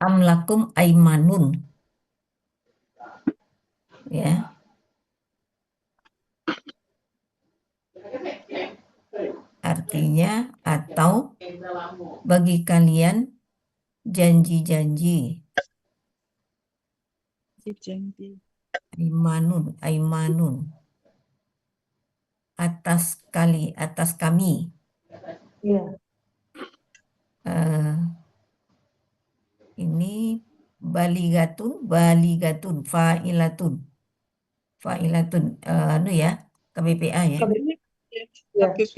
Amlakum aimanun, ya, artinya atau bagi kalian janji-janji. Janji. Aimanun, aimanun, atas kami. Iya. Eh, ini baligatun, baligatun, failatun, failatun, anu ya, KBPA ya, Ya. KPP.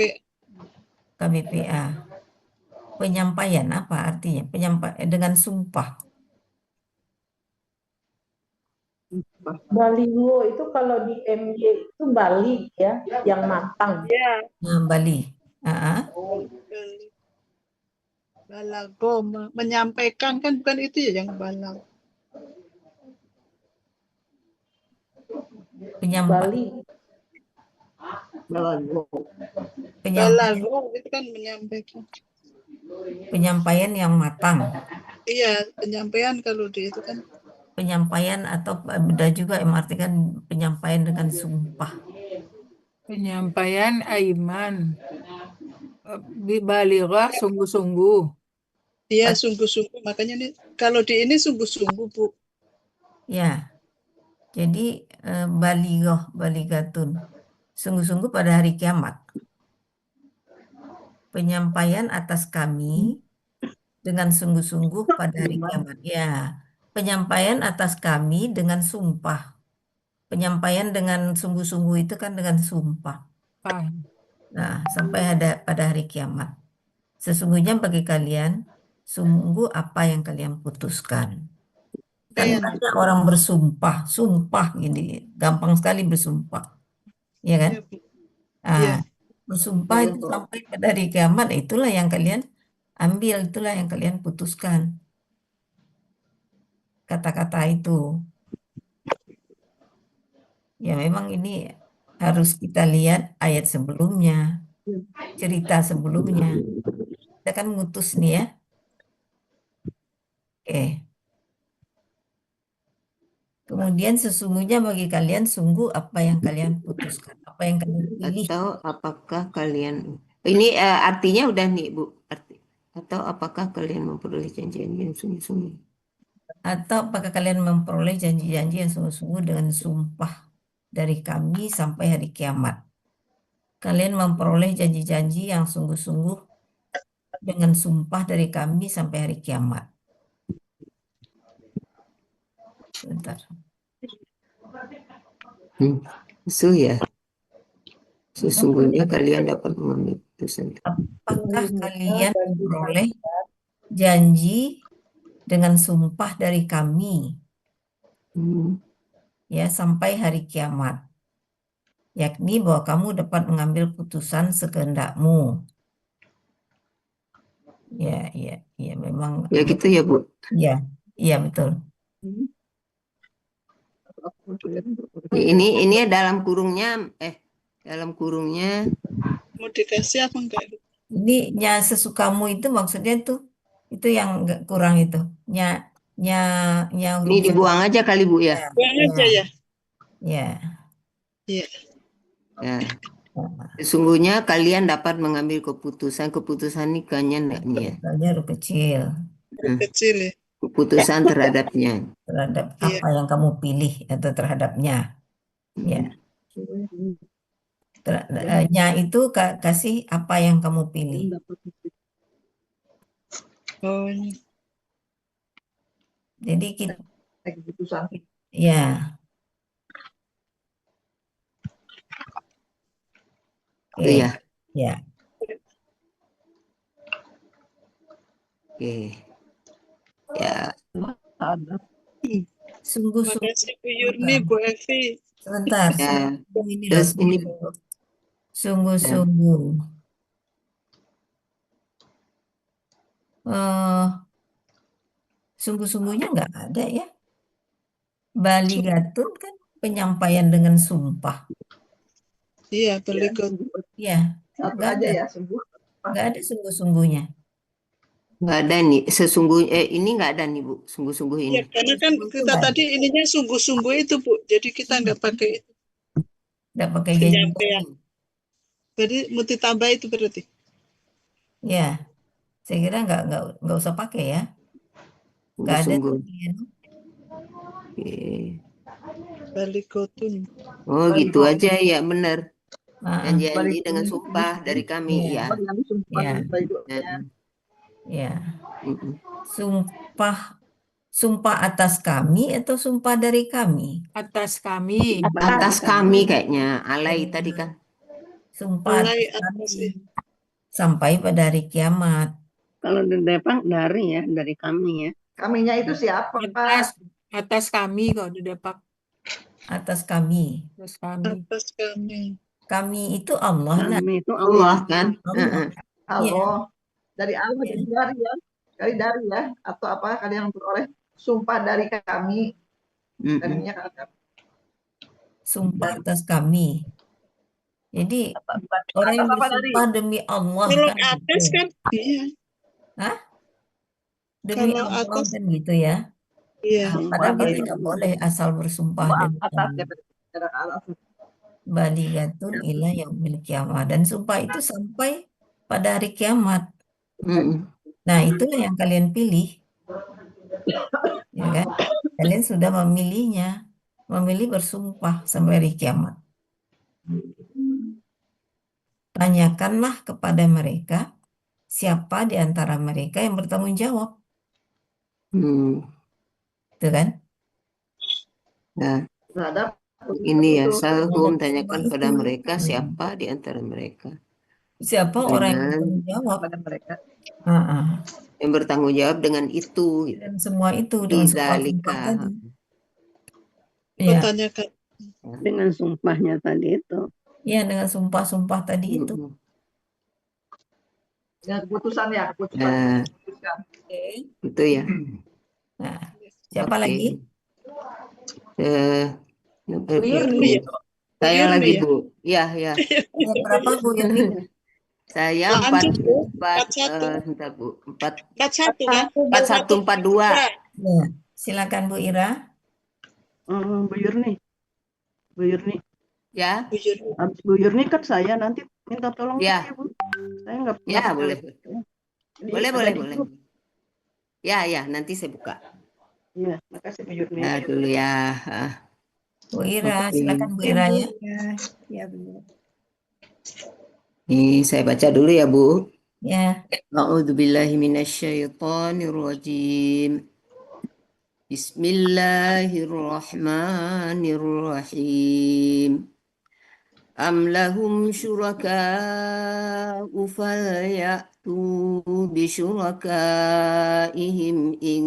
KBPA. Penyampaian apa artinya? Penyampaian dengan sumpah. Baliho itu kalau di MY itu balik ya, yang matang. Ya, Nah, Bali. Ah, balago menyampaikan kan bukan itu ya yang balag. penyampaian, Bali. penyampaian, Balago itu kan menyampaikan. penyampaian yang matang. Iya, penyampaian kalau di itu kan. Penyampaian atau beda juga yang artikan penyampaian dengan sumpah. Penyampaian aiman. Balighah sungguh-sungguh. Iya, sungguh-sungguh. Makanya nih kalau di ini sungguh-sungguh, Bu. Ya, jadi balighah, baligatun. Sungguh-sungguh pada hari kiamat. Penyampaian atas kami dengan sungguh-sungguh pada hari kiamat. Ya, penyampaian atas kami dengan sumpah. Penyampaian dengan sungguh-sungguh itu kan dengan sumpah. Ah, Nah, sampai ada pada hari kiamat. Sesungguhnya bagi kalian, sungguh apa yang kalian putuskan. Kan Ben. banyak orang bersumpah, sumpah gini, gampang sekali bersumpah, ya kan? Iya, Bu. Ah, Iya. bersumpah itu sampai pada hari kiamat, itulah yang kalian ambil, itulah yang kalian putuskan. Kata-kata itu, ya memang ini harus kita lihat ayat sebelumnya, cerita sebelumnya. Kita kan ngutus nih ya. Oke. Kemudian sesungguhnya bagi kalian sungguh apa yang kalian putuskan, apa yang kalian pilih, Atau apakah kalian ini artinya udah nih Bu atau apakah kalian memperoleh janji-janji yang sungguh-sungguh? atau apakah kalian memperoleh janji-janji yang sungguh-sungguh dengan sumpah dari kami sampai hari kiamat. Kalian memperoleh janji-janji yang sungguh-sungguh dengan sumpah dari kami sampai hari kiamat. Sebentar. Itu ya, sesungguhnya kalian dapat mengambil keputusan. Apakah kalian memperoleh janji dengan sumpah dari kami Hmm. ya sampai hari kiamat, yakni bahwa kamu dapat mengambil putusan sekehendakmu. Ya, ya, ya, memang. Ya gitu ya Bu. Ya, iya betul. Ini dalam kurungnya Mau dikasih apa enggak? Ini nya sesukamu itu maksudnya tuh itu yang nggak kurang itu. Nya nya nya ini huruf dibuang aja kali Bu ya. Buang ya, aja ya. ya. Iya. Ya. Sesungguhnya kalian dapat mengambil keputusan. Keputusan ini kayaknya enggak nih ya. Keputusannya huruf kecil Kecil ya. Keputusan terhadapnya. terhadap Iya. apa yang kamu pilih atau terhadapnya. Ya. Nya itu kasih apa yang kamu pilih. Oh, ini. Jadi kita ya. Itu Oke. ya. Ya. Oke. Ya. Sungguh-sungguh. Makasih Bu Yurni, Bu Evi. Sebentar, Ya. sungguh ini loh, Terus ini sungguh-sungguh. Sungguh-sungguhnya nggak ada ya. Baligatun kan penyampaian dengan sumpah. Iya, balik ke Ya, nggak ada. Nggak ada sungguh-sungguhnya. Nggak ada nih. Sesungguhnya ini nggak ada nih, Bu. Sungguh-sungguh ini. Ya, karena kan Sungguh-sungguh itu kita nggak ada. tadi ininya sungguh-sungguh itu, Bu. Jadi kita nggak pakai itu, Nggak pakai penyampaian. janji-janji. Jadi mesti tambah itu berarti. Ya, saya kira nggak usah pakai ya. Nggak ada tuh Sungguh-sungguh. dia. Oke. Balikotun. Oh, gitu aja ya, benar. Ah, Janji-janji dengan sumpah dari kami, Iya. ya. Ya, Nah, ya. mm-mm. Sumpah atas kami atau sumpah dari kami? Atas kami. Atas kami kayaknya. Alay tadi kan. Sumpah Mulai atas kami atas ya. sampai pada hari kiamat. Kalau di Depang dari ya, dari kami ya. Kaminya itu siapa, Atas, Pak? atas kami kalau di Depak. Atas kami. Atas kami. Atas kami. Kami itu Allah. Nah, Kami itu Allah Allah. kan. Allah. Heeh. Iya. Allah. Dari Allah, Iya. dari ya. Dari ya. Atau apa kalian yang beroleh sumpah dari kami. Mm-mm. Kaminya kan. Sumpah atas kami. Jadi orang yang Atas apa dari? bersumpah demi Allah Kalau kan atas gitu. kan iya. Hah? Demi Kalau Allah atas kan gitu ya. iya. Nah, padahal kita nggak boleh asal bersumpah demi Atas ya, Allah. dari atas. Baligatun ila yaumil kiamat. Dan sumpah itu sampai pada hari kiamat. Mm-mm. Nah, itulah yang kalian pilih, ya kan? Kalian sudah memilihnya, memilih bersumpah sampai hari kiamat. Tanyakanlah kepada mereka siapa di antara mereka yang bertanggung jawab, Hmm. itu kan? Nah, Terhadap ini ya, itu. Salhum Terhadap tanyakan semua pada itu. mereka siapa di antara mereka Siapa orang yang dengan bertanggung jawab? Kepada mereka. Ah. yang bertanggung jawab dengan itu, gitu. Dan semua itu dengan sumpah-sumpah Bidzalika. tadi. Kau Iya, tanyakan. Dengan sumpahnya tadi itu. iya dengan sumpah-sumpah tadi itu. Mm-mm. Dengan keputusan ya, keputusan. Nah, Keputusan. Oke. itu ya. Nah, siapa Oke. lagi? Bu Yurni. Yurni. Saya Yurni lagi, ya? Bu. Ya, ya. Ayat berapa Bu Yurni? Saya Lanjut, Bu. 41. Bentar, Bu. 41 kan? 4142. Ya, silakan Bu Ira. Bu Yurni. Bu Yurni. Ya, Bu Yurni. Habis Bu Yurni kan saya nanti minta tolong Ya. saya, Bu. Saya nggak ya, pakai boleh. Ini Boleh, ada boleh, di boleh. grup. Ya, nanti saya buka. Iya, makasih Bu Yurni. Nah, dulu ya. Bu Ira, Oke. silakan Bu Ira ya. Ya, benar. Ini saya baca dulu ya, Bu. Ya, A'udzubillahi minasyaitonirrajim. Bismillahirrahmanirrahim. Am lahum syuraka'u falya'tu bisyurakaihim in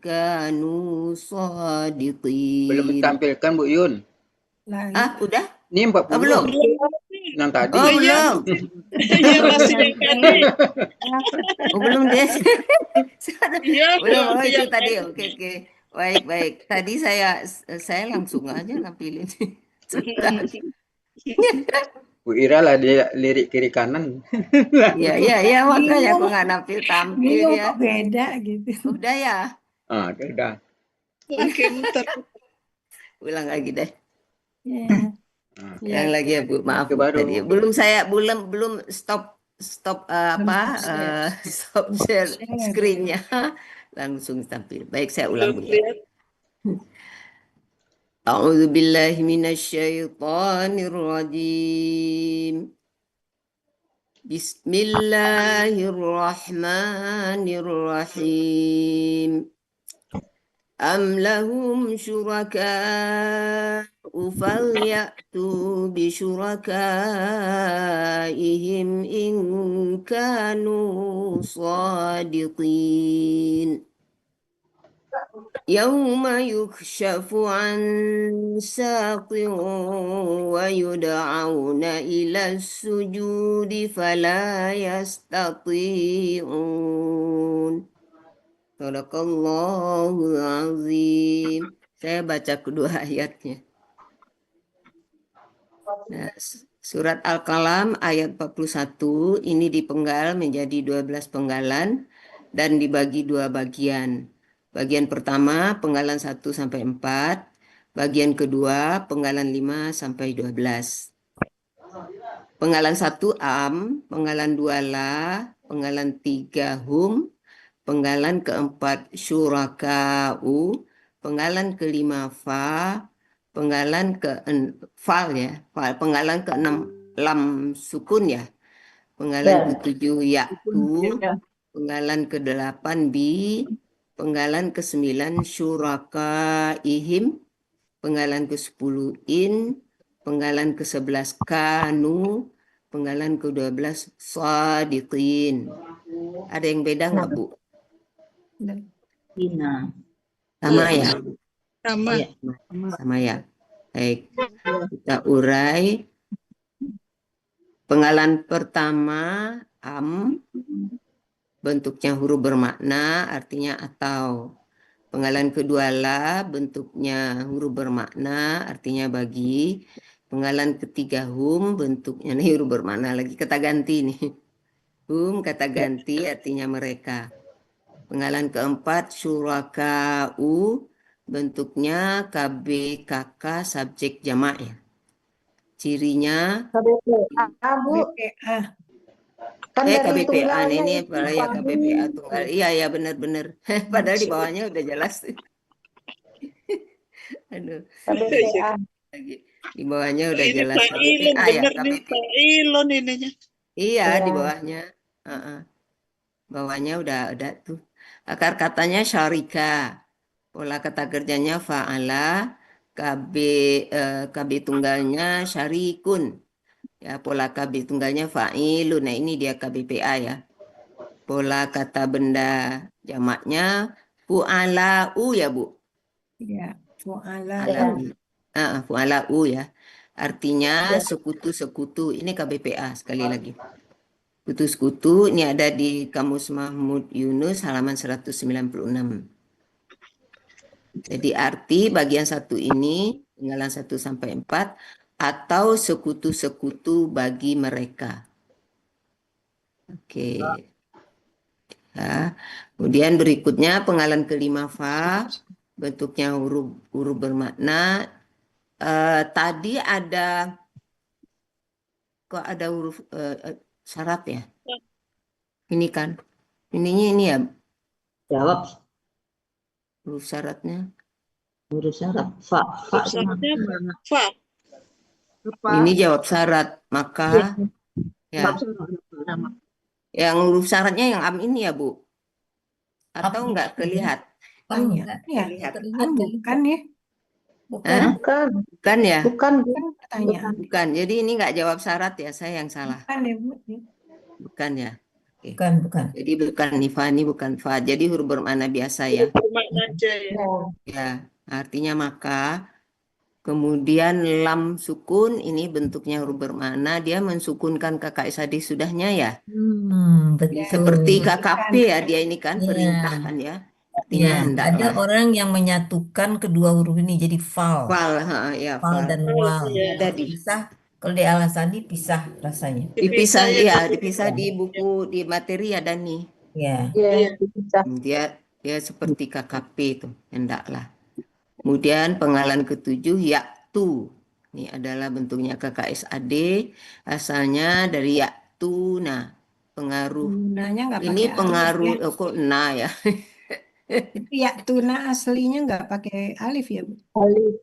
kanu sadiqin. Belum ditampilkan Bu Yun. Udah? Ini 40. Belum? Yang tadi. Oh, Iya. belum. Iya, masih yang tadi. Oh, belum deh. Iya, Belum, oh masih itu yang tadi. Oke. Baik. Tadi saya langsung aja nampilin. Sebentar. Bu Ira lah dia lirik kiri kanan. Iya, makanya aku nggak tampil ya. Kok beda gitu. Udah ya, Udah. Oke, muter. ulang lagi deh. ya. Yang lagi ya Bu, maaf Oke, Bu, baru. tadi belum stop stop share screen-nya. Langsung tampil. Baik, saya ulang Bu. Lihat. A'udzu billahi minasyaitonir rajim. Bismillahirrahmanirrahim. Am lahum syuraka'u falya'tu bisyurakaihim in kanu sadiqin. يوم يكشف عن ساق ويدعون إلى السجود فلا يستطيعون. Sadaqallahul azim. Saya baca kedua ayatnya. Nah, surat Al-Qalam ayat 41 ini dipenggal menjadi 12 penggalan. dan dibagi dua bagian. Bagian pertama penggalan 1 sampai 4, bagian kedua penggalan 5 sampai 12. Penggalan 1 am, penggalan 2 la, penggalan 3 hum, penggalan keempat syuraka'u, penggalan kelima fa, penggalan fal ya, penggalan keenam lam sukun ya, penggalan Ya. ketujuh ya'tu, Ya. penggalan ke-8 bi, penggalan ke-9 syurakaihim, penggalan ke-10 in, penggalan ke-11 kanu, penggalan ke-12 shadiqin. Ada yang beda nggak, Bu? Ina. Sama ya? Sama. Iya. Sama ya. Baik, kita urai. Penggalan pertama am, bentuknya huruf bermakna, artinya atau. Penggalan kedua la, bentuknya huruf bermakna, artinya bagi. Penggalan ketiga hum, bentuknya nih huruf bermakna lagi, kata ganti nih. Hum kata ganti, artinya mereka. Penggalan keempat syuraka'u, bentuknya KBKK subjek jamak ya. Cirinya KBPA, Bu. BPA. Kan dari KBPA tunggalnya ini itu apa ya, pagi. KBPA tunggal. Iya ya benar-benar. Padahal di bawahnya udah jelas. Aduh, KBPA. lagi di bawahnya udah Ini jelas Pak Ilon KBPA ya, bener nih, KBPA. Pak Ilon ininya. Iya, Ya. di bawahnya. Bawahnya udah tuh. Akar katanya syarika. Pola kata kerjanya fa'ala. KB tunggalnya syarikun. Ya, pola KB tunggalnya fa'ilun. Nah, ini dia KBPA ya. Pola kata benda jamaknya fu'ala'u ya, Bu. Ya, fu'ala. Fu'ala'u ya. Artinya sekutu-sekutu. Ini KBPA sekali lagi. Sekutu-sekutu ini ada di Kamus Mahmud Yunus halaman 196. Jadi arti bagian satu ini penggalan 1 sampai 4 atau sekutu-sekutu bagi mereka. Oke. Ya. Kemudian berikutnya penggalan kelima fa, bentuknya huruf bermakna. Tadi ada huruf syarat ya? Ini kan. Ininya ini ya Jawab. huruf syaratnya. Huruf syarat. Fa. Syaratnya fa. Ini jawab syarat, maka ya. Yang huruf syaratnya yang am ini ya, Bu? Atau enggak kelihat? Am Ya, enggak ya. terlihat. Bukan ya. Bukan. Bukan. Bukan ya? Bukan. Pertanyaan. Bukan. Jadi ini enggak jawab syarat ya, saya yang salah. Bukan ya, Bu. Bukan ya? Oke. Bukan. Jadi bukan nifa, ini bukan fa. Jadi huruf bermakna biasa ya. Bermakna aja ya. Ya, artinya maka. Kemudian lam sukun ini bentuknya huruf bermakna, dia mensukunkan kakak isadi sudahnya ya. Betul. Seperti KKP ya, dia ini kan Ya. perintah kan ya. Artinya Ya, ada hendaklah. orang yang menyatukan kedua huruf ini jadi fal. Fal, ya Fal fal. dan wal. Iya. Ada di Pisah. Kalau di Al-Asadi pisah rasanya. dipisah ya. ya, dipisah di buku di materi ada nih. Ya. Iya, bisa. Dia seperti KKP itu, hendaklah. Kemudian penggalan ketujuh yaktu. Ini adalah bentuknya KKSAD, asalnya dari yaktu. Nah, pengaruh Tunanya nggak ini pakai pengaruh alif ya. kok nah ya. Itu ya tuna aslinya nggak pakai alif ya, Bu. Alif.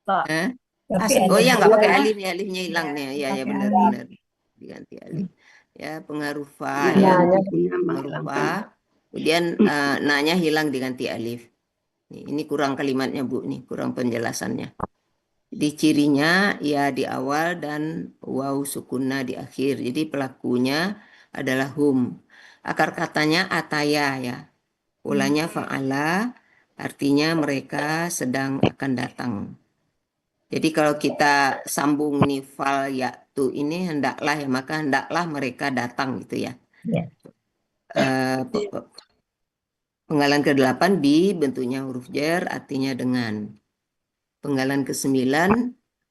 Hah? Tapi Asli. Oh ada ya nggak pakai Iya. alif nih, alifnya hilang nih. Ya pakai benar-benar diganti alif. Ya pengaruh fa Nah, ya. ya. Pengaruh fa. Kemudian na-nya hilang diganti alif. Ini kurang kalimatnya Bu nih, kurang penjelasannya. Di cirinya ya di awal dan waw sukunna di akhir. Jadi pelakunya adalah hum. Akar katanya ataya ya. Polanya fa'ala, artinya mereka sedang akan datang. Jadi kalau kita sambung nih fal yaktu ini hendaklah ya, maka hendaklah mereka datang gitu ya. Ya. Penggalan ke-8 bi bentuknya huruf jar artinya dengan. Penggalan ke-9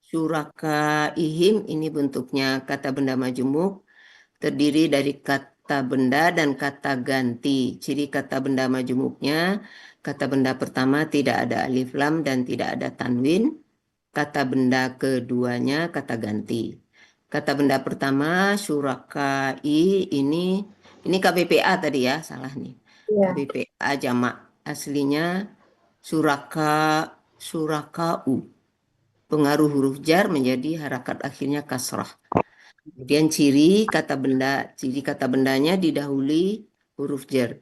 syuraka ihim ini bentuknya kata benda majemuk terdiri dari kata benda dan kata ganti. Ciri kata benda majemuknya, kata benda pertama tidak ada alif lam dan tidak ada tanwin. Kata benda keduanya kata ganti. Kata benda pertama syurakai, ini KBPA tadi ya, salah nih. Iya. KBPA jamak. Aslinya surakau. Pengaruh huruf jar menjadi harakat akhirnya kasrah. Kemudian ciri kata bendanya didahului huruf jar.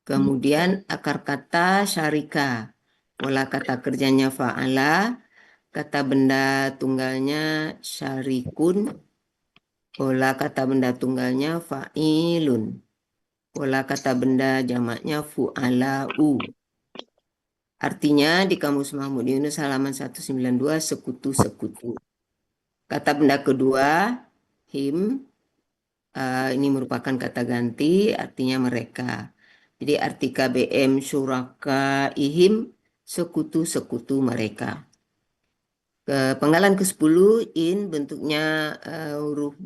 Kemudian akar kata syarika. Pola kata kerjanya fa'ala. Kata benda tunggalnya syarikun. Pola kata benda tunggalnya fa'ilun. Pola kata benda jamaknya fu'ala'u. Artinya di Kamus Mahmud Yunus halaman 192 sekutu-sekutu. Kata benda kedua, him, ini merupakan kata ganti, artinya mereka. Jadi arti KBM suraka ihim, sekutu-sekutu mereka. Penggalan ke-10, in bentuknya huruf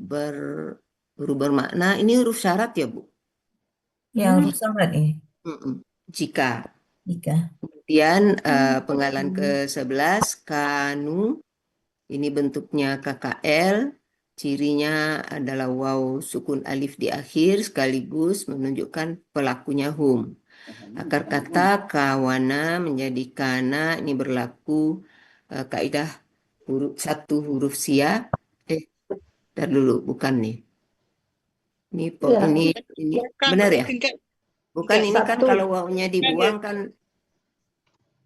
bermakna. Ini huruf syarat ya, Bu? Ya, huruf syarat ini. Jika. Jika. Kemudian penggalan ke-11, kanu. Ini bentuknya KKL, cirinya adalah waw sukun alif di akhir sekaligus menunjukkan pelakunya hum. Akar kata kawana menjadi kana, ini berlaku kaidah satu huruf sia. Ntar dulu, bukan nih. Ini benar ya? Bukan, ini kan kalau wawnya dibuang kan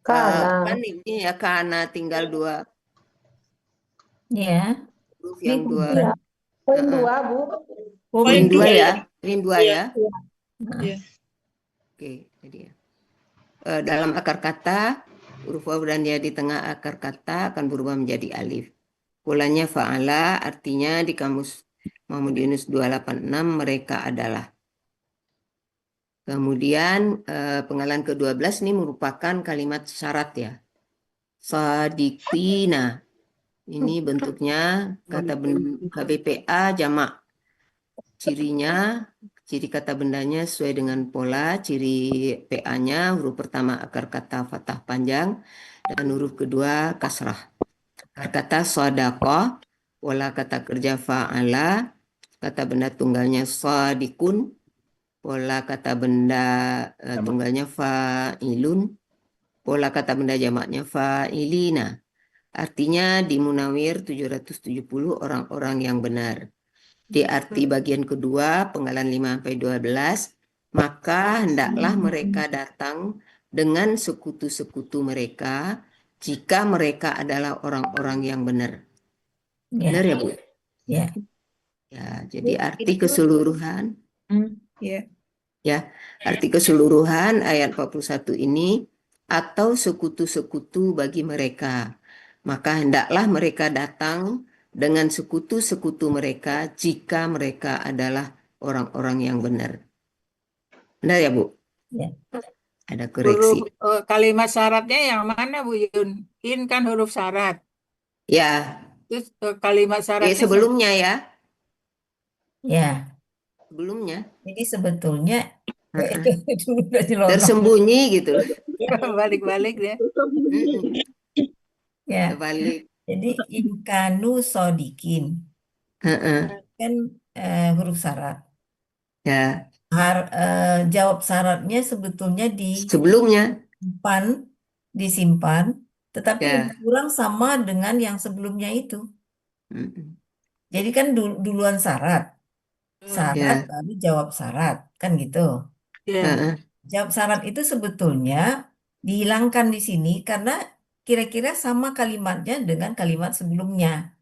Kana. kan ini ya kana tinggal dua. Ya. Huruf yang dua. Iya. Poin 2, Bu. Poin 2 ya. Poin 2 ya. Iya. Oke, jadi ya. Dalam akar kata, huruf waw dan ya di tengah akar kata akan berubah menjadi alif. Polanya fa'ala, artinya di Kamus Mahmud Yunus 286 mereka adalah. Kemudian penggalan ke-12 ini merupakan kalimat syarat ya. Sadiqina. Ini bentuknya kata KBPA jamak. Ciri kata bendanya sesuai dengan pola, ciri PA-nya huruf pertama akar kata fathah panjang dan huruf kedua kasrah. Akar kata sodaqah, pola kata kerja fa'ala, kata benda tunggalnya sodikun, pola kata benda tunggalnya fa'ilun, pola kata benda jamaknya fa'ilina. Artinya di Munawir 770 orang-orang yang benar. Di arti bagian kedua, penggalan 5-12, maka hendaklah mereka datang dengan sekutu-sekutu mereka jika mereka adalah orang-orang yang benar. Benar ya, Bu? Ya. Ya, jadi arti keseluruhan. Ya. Ya, arti keseluruhan ayat 41 ini atau sekutu-sekutu bagi mereka. Maka hendaklah mereka datang dengan sekutu-sekutu mereka jika mereka adalah orang-orang yang benar. Benar ya, Bu? Ya. Ada koreksi. Kalimat syaratnya yang mana, Bu Yun? In kan huruf syarat. Ya, Terus kalimat syaratnya sebelumnya ya. Ya. Sebelumnya. Jadi sebetulnya itu udah nyelonong. Tersembunyi gitu. balik-balik ya. Ya. Balik. Jadi inkanu sodikin kan huruf syarat. Ya. Jawab syaratnya sebetulnya Sebelumnya. disimpan, tetapi Ya. lebih kurang sama dengan yang sebelumnya itu. Jadi kan duluan syarat, Ya. baru jawab syarat, kan gitu. Ya. Jawab syarat itu sebetulnya dihilangkan di sini karena kira-kira sama kalimatnya dengan kalimat sebelumnya.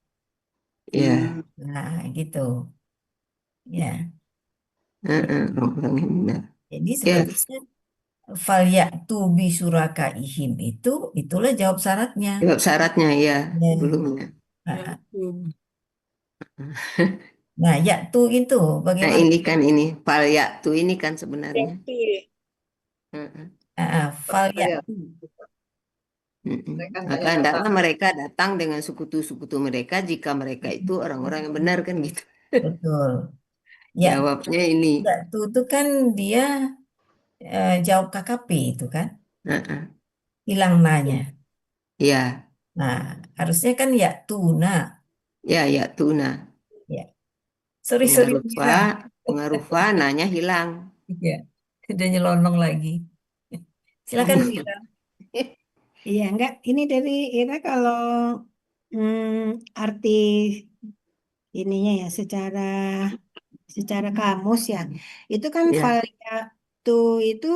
Ya. Nah, gitu. Ya. Orang yang benar. Jadi sebetulnya falyatu bi surakaihim itulah jawab syaratnya. Jawab syaratnya ya, Ya. sebelumnya. Nah, yaitu itu Nah, bagaimana? ini kan falyatu ini kan sebenarnya. Falyatu. Maka hendaklah mereka datang dengan sekutu-sekutu mereka jika mereka itu orang-orang yang benar kan gitu. Betul. Ya, Jawabnya ini. enggak, itu kan dia jawab KKP itu kan, Heeh. hilang nanya. Ya, Nah, harusnya kan ya tuna. ya tuna. Ya, sorry Pengaruh Mira. fa, pengaruh fa, nanya hilang. Ya, udah nyelonong lagi. Silakan Mira. Iya, enggak. Ini dari Ira kalau arti ininya ya secara kamus ya. Itu kan Ya, variatu itu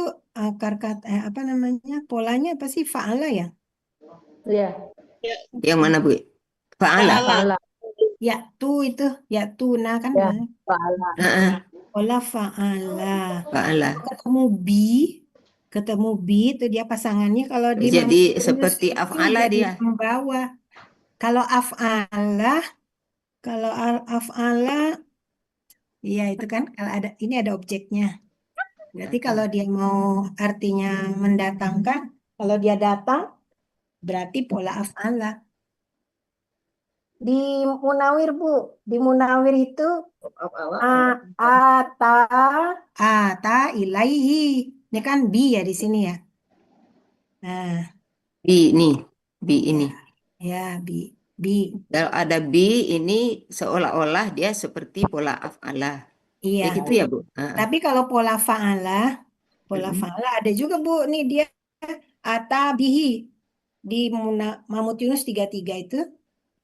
akar kata apa namanya? Polanya apa sih? Fa'ala ya? Iya, yang mana Bu? Fa'ala. Fa'ala. fa'ala. Ya itu ya tuna kan Ya, namanya. fa'ala. Heeh, Pola fa'ala. fa'ala. Ketemu bi itu dia pasangannya kalau di Jadi Mamutus seperti itu af'ala jadi dia. membawa. Kalau af'ala, iya itu kan kalau ini ada objeknya. Berarti kalau dia mau artinya mendatangkan, kalau dia datang berarti pola af'ala. Di Munawir Bu, di Munawir itu ata ilaihi. Ini kan bi ya di sini ya. Nah, Bi nih, bi ini. ya bi. Kalau ada bi ini seolah-olah dia seperti pola af'ala. Iya. Kayak gitu ya Bu? Heeh. Tapi kalau pola Mm-mm. fa'ala ada juga Bu. Nih dia ata bihi di Mamut Yunus 33 itu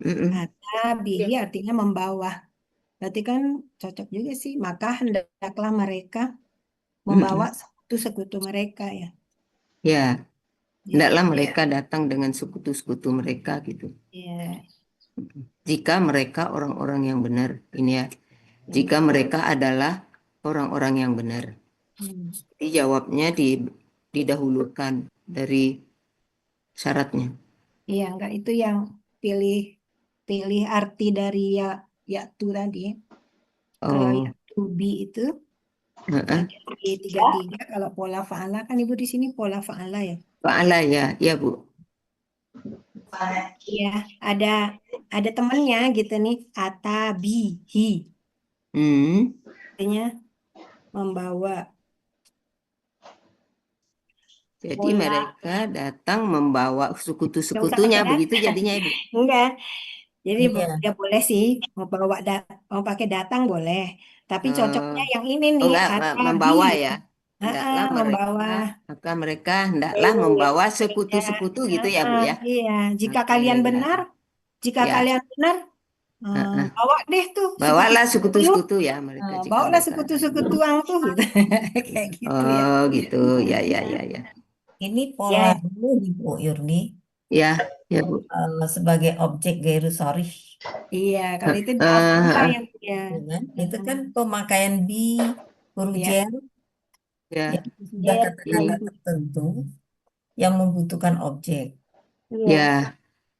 Mm-mm. ata bihi artinya membawa. Berarti kan cocok juga sih. Maka hendaklah mereka membawa Mm-mm. sekutu-sekutu mereka ya. Ya, Ya, hendaklah mereka datang dengan sekutu-sekutu mereka gitu. ya. Jika mereka orang-orang yang benar, ini ya. Jika mereka adalah orang-orang yang benar. Hmm. Jadi jawabnya didahulukan dari syaratnya. Iya, enggak itu yang pilih pilih arti dari ya tu tadi. Kalau Oh, ya to be itu heeh. di 33 kalau pola fa'ala kan Ibu di sini pola fa'ala ya. Fa'ala ya, ya Bu. Iya, ada temennya gitu nih, atabihi, Hmm. artinya membawa Jadi pola. mereka datang membawa Nggak usah sekutu-sekutunya, pakai begitu data. jadinya Ibu. Enggak, jadi Iya. dia boleh sih mau pakai datang boleh, tapi cocoknya yang ini nih, enggak, atabi, membawa ya. Hendaklah membawa. mereka hendaklah membawa Ya, sekutu-sekutu gitu ya Bu ya. iya. Jika Oke, kalian ya. benar, Ya, heeh. bawa deh tuh Bawalah sekutu-sekutu. sekutu-sekutu ya mereka jika Bawalah mereka. sekutu-sekutu tuh gitu. Kayak gitu ya. Oh, gitu. Ya, ya, ya, ya. Ini pola Ya, dulu di Bu Yurni Ya, ya Bu. sebagai objek gairu sharih, iya. Kalau itu di Eh, Afghan eh, yang ya. ya kan? Itu kan pemakaian be, huruf Ya, jer, ya, yang sudah Iya, kata-kata tertentu yang membutuhkan objek. iya. ya,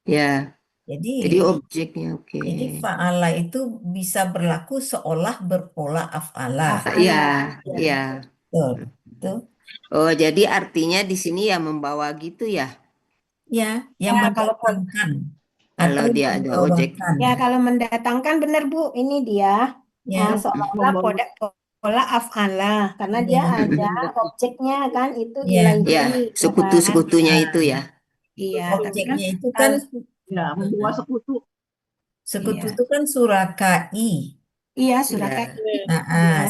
ya. Jadi, Jadi objeknya, oke. jadi fa'ala itu bisa berlaku seolah berpola af'ala. Ya, Iya. ya. Betul. Itu. Oh, jadi artinya di sini ya membawa gitu ya. Ya, yang ya kalau mendatangkan Kalau atau dia ada ojek. membawakan. mendatangkan benar Bu, ini dia Ya, seolah-olah pola af'ala karena dia ya, ada objeknya kan itu ya. ilaihi Ya, ya kan? sekutu-sekutunya Nah, itu ya. Iya, tapi kan objeknya itu kan Ya, membawa sekutu. sekutu iya, itu kan surakai. iya Ya, surakai.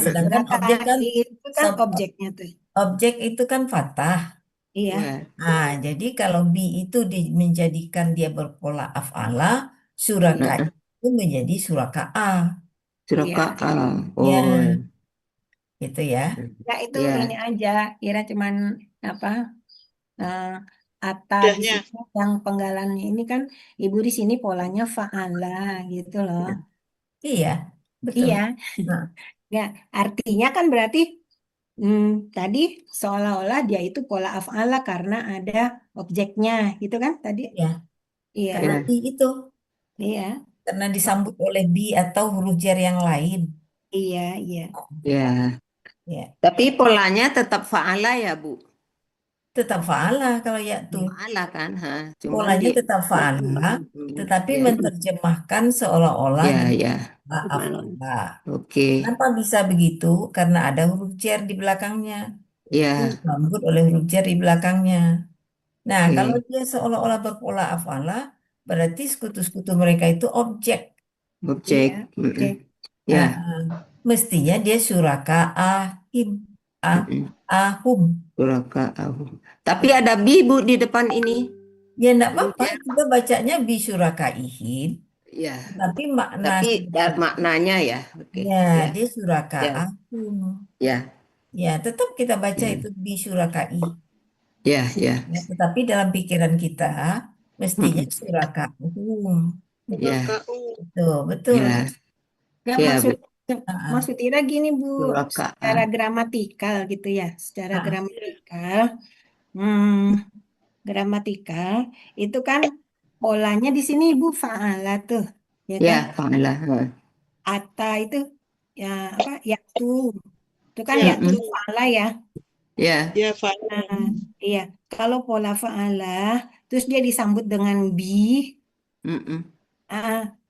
Sedangkan objek kan Itu kan sub- objeknya tuh. objek itu kan fathah. Iya, ya, Nah, jadi kalau bi itu menjadikan dia berpola af'ala, surakai nah, itu menjadi suraka'a. iya. Surakaa. Ya, Oh, gitu ya. Ya itu ya, ini aja, kira cuman apa eh, ata di Udahnya. sini yang penggalannya ini kan ibu di sini polanya fa'ala gitu loh. Iya, betul. Iya, Nah, ya artinya kan berarti tadi seolah-olah dia itu pola af'ala karena ada objeknya gitu kan tadi. ya, Iya, karena ya, bi itu, iya, karena disambut oleh bi atau huruf jar yang lain. iya. ya. Ya, Tapi polanya tetap fa'ala ya Bu. tetap fa'ala kalau ya'tu. Fa'ala kan, cuman Polanya tetap fa'ala, tetapi ya, menerjemahkan seolah-olah ya, dia ya, af'ala. oke, Kenapa bisa begitu? Karena ada huruf jar di belakangnya. ya, Disambut oleh huruf jar di belakangnya. Nah, kalau oke, dia seolah-olah berpola af'ala, berarti sekutu-sekutu mereka itu objek. objek, Iya, oke. ya, Mestinya dia suraka ahim, ahum. suraka ahum. Tapi ada bi Bu di depan ini. Ya enggak apa-apa, kita bacanya bisurakaihim, Ya, tapi makna tapi maknanya ya, oke, ya ya, dia suraka ya, ahum. ya, Ya, tetap kita baca ya, itu bisurakai. ya, ya, Ya, tetapi dalam pikiran kita mestinya suraka ahum. ya, KU. Betul, betul. ya, Nggak, ya, Bu, maksud Ira gini Bu, suraka, secara gramatikal gitu ya, secara Ah. gramatikal, gramatikal itu kan polanya di sini Ibu fa'ala tuh, ya ya, kan? fa'ala, Ata itu ya apa? Yaitu itu kan Ya, yaitu fa'ala ya. ya, ya fa'ala. Nah, iya. Kalau pola fa'ala terus dia disambut dengan bi,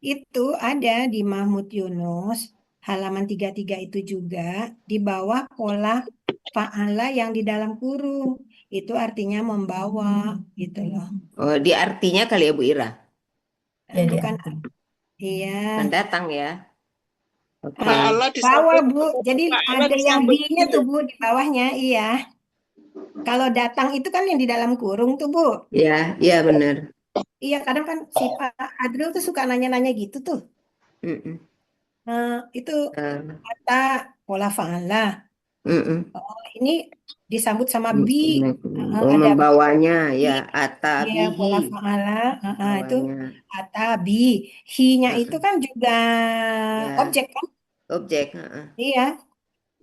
itu ada di Mahmud Yunus halaman 33 itu juga di bawah pola fa'ala yang di dalam kurung. Itu artinya membawa gitu loh. Oh, di artinya kali ya Bu Ira, Ya, di Bukan arti. iya. mendatang ya, oke, Fa'ala Bawah disambut. Bu. Jadi Fa'ala ada yang disambut bi-nya bi. tuh Bu di bawahnya, iya. Kalau datang itu kan yang di dalam kurung tuh Bu. ya, ya benar, Iya, kadang kan si Pak Adril tuh suka nanya-nanya gitu tuh. Itu kata pola fa'ala. Ini disambut sama bi. Oh, Ada membawanya bi, ya, ya pola atabihi, fa'ala. Itu membawanya, kata bi. Hi-nya itu kan juga ya, objek kan? objek, Iya.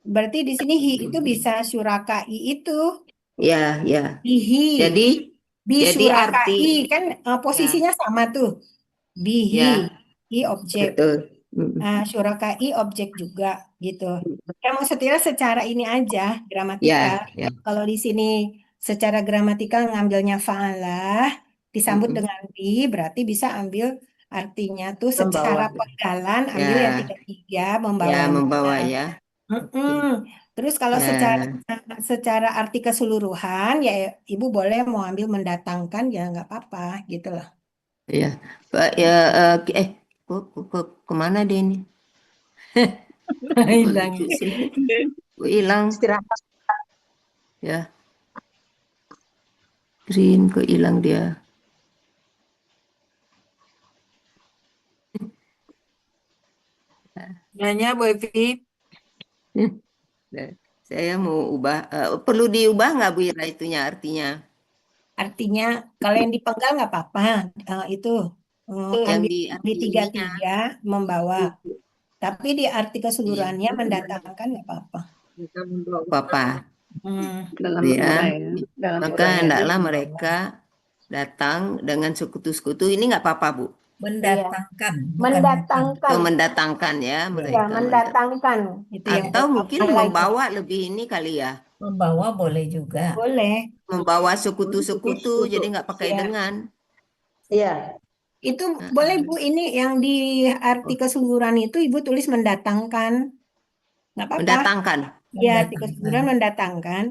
Berarti di sini hi itu bisa syurakai itu. ya, ya, Bihi. jadi Bisyurakai arti, kan posisinya sama tuh. Bihi. ya, Hi objek. betul, Syurakai objek juga gitu. Ya maksudnya secara ini aja ya, gramatikal. ya, Kalau di sini secara gramatikal ngambilnya fa'alah disambut dengan bi berarti bisa ambil artinya tuh secara penggalan ambil yang ya, tiga-tiga ya, membawanya. membawa ya, Terus kalau ya, secara arti keseluruhan ya Ibu boleh mau ambil mendatangkan ya nggak apa-apa gitu loh. ya, Pak, ya, kemana dia ini? Hilang. Lucu sih. Hilang Istirahat. ya, green kok hilang dia. Nanya Bu Evi. Saya mau ubah, perlu diubah nggak Bu Ira itunya artinya? Artinya kalau yang dipenggal nggak apa-apa, itu Yang ambil di di arti tiga-tiga membawa. Tapi di arti keseluruhannya mendatangkan nggak apa-apa. Papa. Dalam Ya, urai ya. Dalam maka urai. hendaklah mereka datang dengan sekutu-sekutu. Ini nggak apa-apa Bu. Mendatangkan, bukan Mendatangkan. Atau mendatangkan ya Ya, mereka. mendatangkan. Itu yang Atau mungkin apa lagi? membawa lebih ini kali ya. membawa boleh juga. Boleh. Membawa sekutu-sekutu jadi nggak pakai Iya. dengan. Iya. Itu boleh Bu, ini yang di arti keseluruhan itu Ibu tulis mendatangkan. Nggak apa-apa. Mendatangkan. Ya, arti keseluruhan mendatangkan.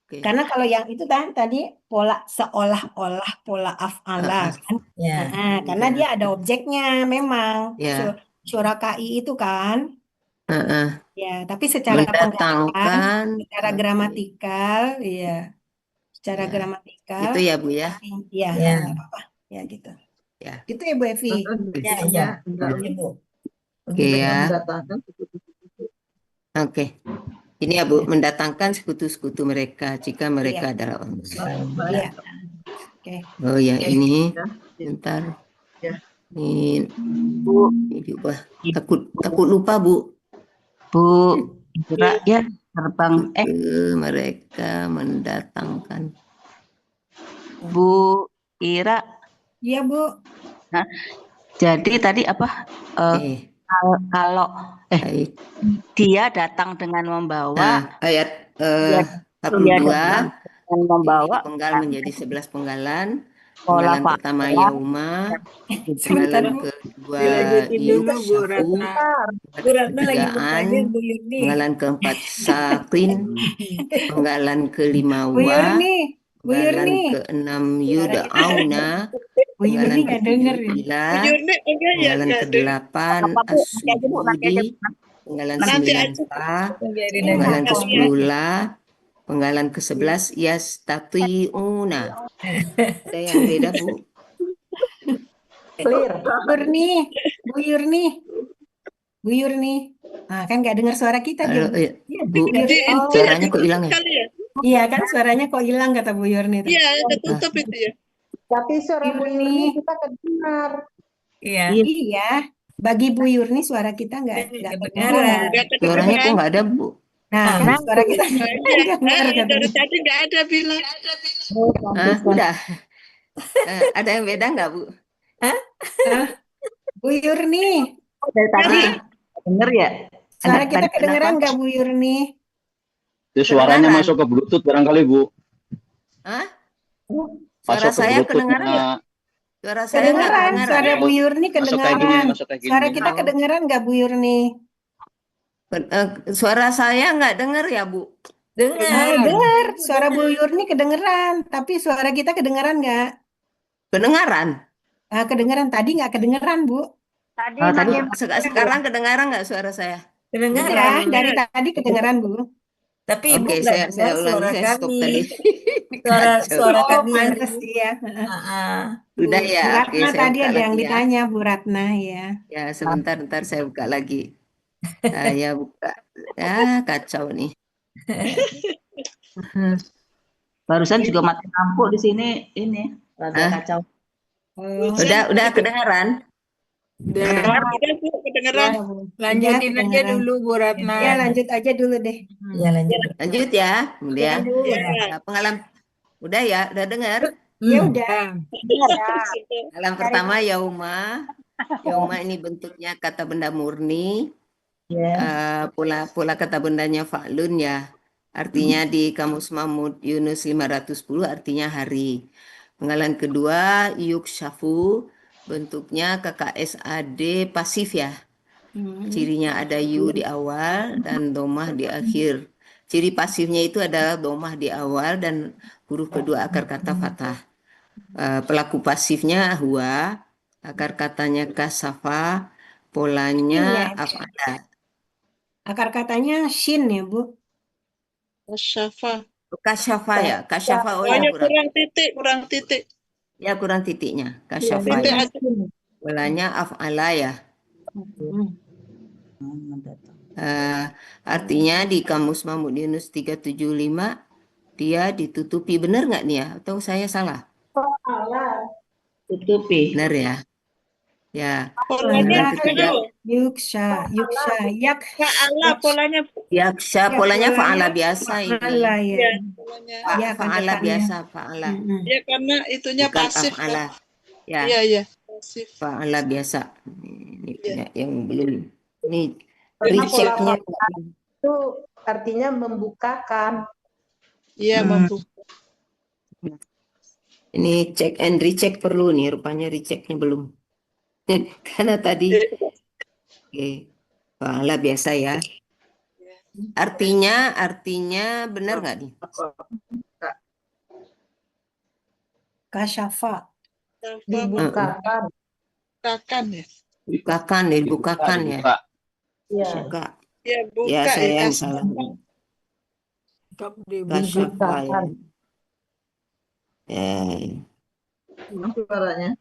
Oke. Karena kalau yang itu tadi pola seolah-olah pola af'ala kan. Ya. Karena dia ada objeknya memang. Ya. Syurakai itu kan. Ya, tapi secara Mendatangkan. penggalan, secara gramatikal, ya. Secara Ya. gramatikal. Itu ya Bu ya. Iya, Ya. nggak apa-apa. Ya gitu. Ya. Gitu ya Bu Evi. Ya, ya. Oke, Bu. Oke ya. Oke. Ini ya Bu, mendatangkan sekutu-sekutu mereka jika mereka adalah orang Muslim. Iya. Oke. Oh ya, ini bentar. Ini diubah. Takut lupa Bu. Bu Ira ya terbang Mereka mendatangkan. Bu Ira. Iya Bu. Nah, jadi tadi apa? Kalau dia datang dengan membawa ayat dia 42 Dan membawa Penggal menjadi 11 penggalan. pola Penggalan pertama Yauma, Sebentar, penggalan Bu. kedua Dilanjutin dulu, Bu Yukshafu, Ratna. Bu Ratna lagi ketigaan, bertanya Bu Yurni. penggalan keempat Sakin, penggalan kelima Bu Wa, Yurni, Bu penggalan Yurni, keenam suara kita Yud'auna, Bu Yurni penggalan nggak ketujuh denger ya. Ila, Yurni enggak ya penggalan enggak dengar. kedelapan apa Bu? Nanti aja Bu, nanti aja. As-Sujudi, penggalan Nanti 9 aja. Fa, Biarin Ini aja. penggalan ngaco ya. ke-10 La, penggalan ke-11 Yastati'una. Ada yang beda, Bu? Clear. Yurni, Bu Yurni, Bu Yurni. Ah, kan nggak dengar suara kita dia, Halo, Bu. iya, Bu, Jadi suaranya kok hilang ya? kali ya? Iya kan suaranya kok hilang kata Bu Yurni. Iya, ketutup itu ya. Tapi suara Bu Yurni. Yurni kita kedengar. Iya. Iya, bagi Bu Yurni suara kita nggak Kedengaran. kedengaran. Enggak Suaranya kok kedengeran. nggak ada, Bu? Nah, kan suara kita Nah, nggak iya. dengar Dari katanya. tadi enggak ada bilang. Udah. Ada yang beda nggak, Bu? Hah? Bu Yurni, Dari tadi denger ya? suara kita Kenapa? kedengeran nggak Bu Yurni? Itu suaranya Kedengaran. masuk ke Bluetooth barangkali, Bu. Hah? Suara Masuk ke saya kedengaran nggak? Bluetoothnya. Suara saya nggak Kedengeran, kedengaran. suara Bu Yurni Masuk kayak gini, kedengaran. masuk kayak gini. Suara kita Oh. kedengeran nggak Bu Yurni? Suara saya nggak dengar ya, Bu? Dengar. Dengar, suara Bu Yurni kedengeran, tapi suara kita kedengeran nggak? Kedengaran. Kedengeran tadi nggak kedengeran Bu? Tadi Sekarang kedengaran nggak suara saya? Iya, Kedengaran. dari tadi kedengeran Bu. Tapi Ibu Oke, nggak saya dengar ulangi, suara saya stop kami. tadi. Suara Oh, kami yang pantes iya. Udah Bu ya, oke, Ratna saya tadi buka ada yang lagi ya. ditanya Bu Ratna ya. Ya, sebentar, ntar saya buka lagi. Saya buka. Ya, kacau nih. barusan juga mati lampu di sini ini rada kacau. Udah kedengaran? Udah. Udah Bu, kedengeran. Lanjutin aja kedengeran. dulu, Bu Ratna. Ya lanjut aja dulu deh. Ya lanjut. Lanjut ya, kemudian. Ya. Pengalaman. Udah ya, udah dengar? Ya udah. Pengalaman pertama Yauma. Yauma ini bentuknya kata benda murni. Pola kata bendanya fa'lun ya. Artinya di Kamus Mahmud Yunus 510 artinya hari. Penggalan kedua yukshafu, bentuknya KKSAD pasif ya. Cirinya ada yu di awal dan domah di akhir. Ciri pasifnya itu adalah domah di awal dan huruf kedua akar kata fathah. Pelaku pasifnya huwa, akar katanya kasafa, polanya af'ala. Akar katanya shin ya Bu. Kasyafa. Kasyafa ya, kasyafa Banyak kurang titik. Ya kurang titiknya, kasyafa Titik ya. aja. Polanya af'ala ya. Artinya di Kamus Mahmud Yunus 375 dia ditutupi, benar nggak nih ya? Atau saya salah? Tutupi. Benar ya? Ya. Polanya ketiga, Yuksha, yak. fa'ala polanya. yaksha, polanya fa'ala biasa ini. Fa'ala ya. Polanya. Ya, kan Fa'ala depannya. biasa, fa'ala. Ya karena itunya Bukan pasif af'ala. kan. Ya, Iya, pasif. fa'ala biasa. Ini punya yang belum. Ini Karena pola rechecknya. itu artinya membukakan. Iya, membuka. Ini check and recheck perlu nih, rupanya rechecknya belum. Karena tadi fa'ala biasa ya. Artinya benar nggak nih? Kasyafa. Dibukakan. Bukakan ya. Dibukakan ya. Iya. Buka. Ya, buka Ya, saya yang kasih. salah. Dibuka. Kasyafa ya. Suaranya.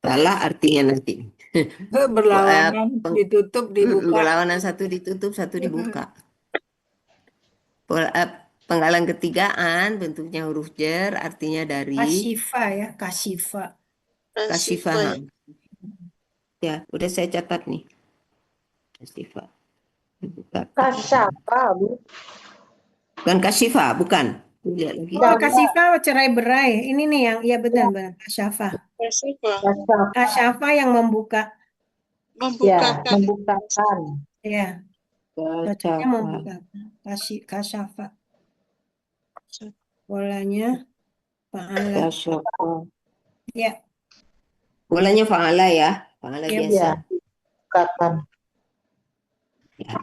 Salah artinya nanti. Berlawanan, ditutup, dibuka. Berlawanan, satu ditutup, satu dibuka. Penggalan ketigaan bentuknya huruf jer, artinya dari Kasyifa ya, kasyifa. kasifah. Ya, udah saya catat nih. Kasifah. Kasyafa, Bu. Bukan kasifah, bukan. Lihat lagi. Oh, kasyifa cerai berai. Ini nih yang iya benar. Kasyafa. Kasyafa yang membuka. Ya, Membukakan. membukakan. Ya. Bacanya membuka. Kasyafa. Polanya fa'ala. Ya, Polanya fa'ala ya, fa'ala ya, biasa. Ya, kapan? Ya.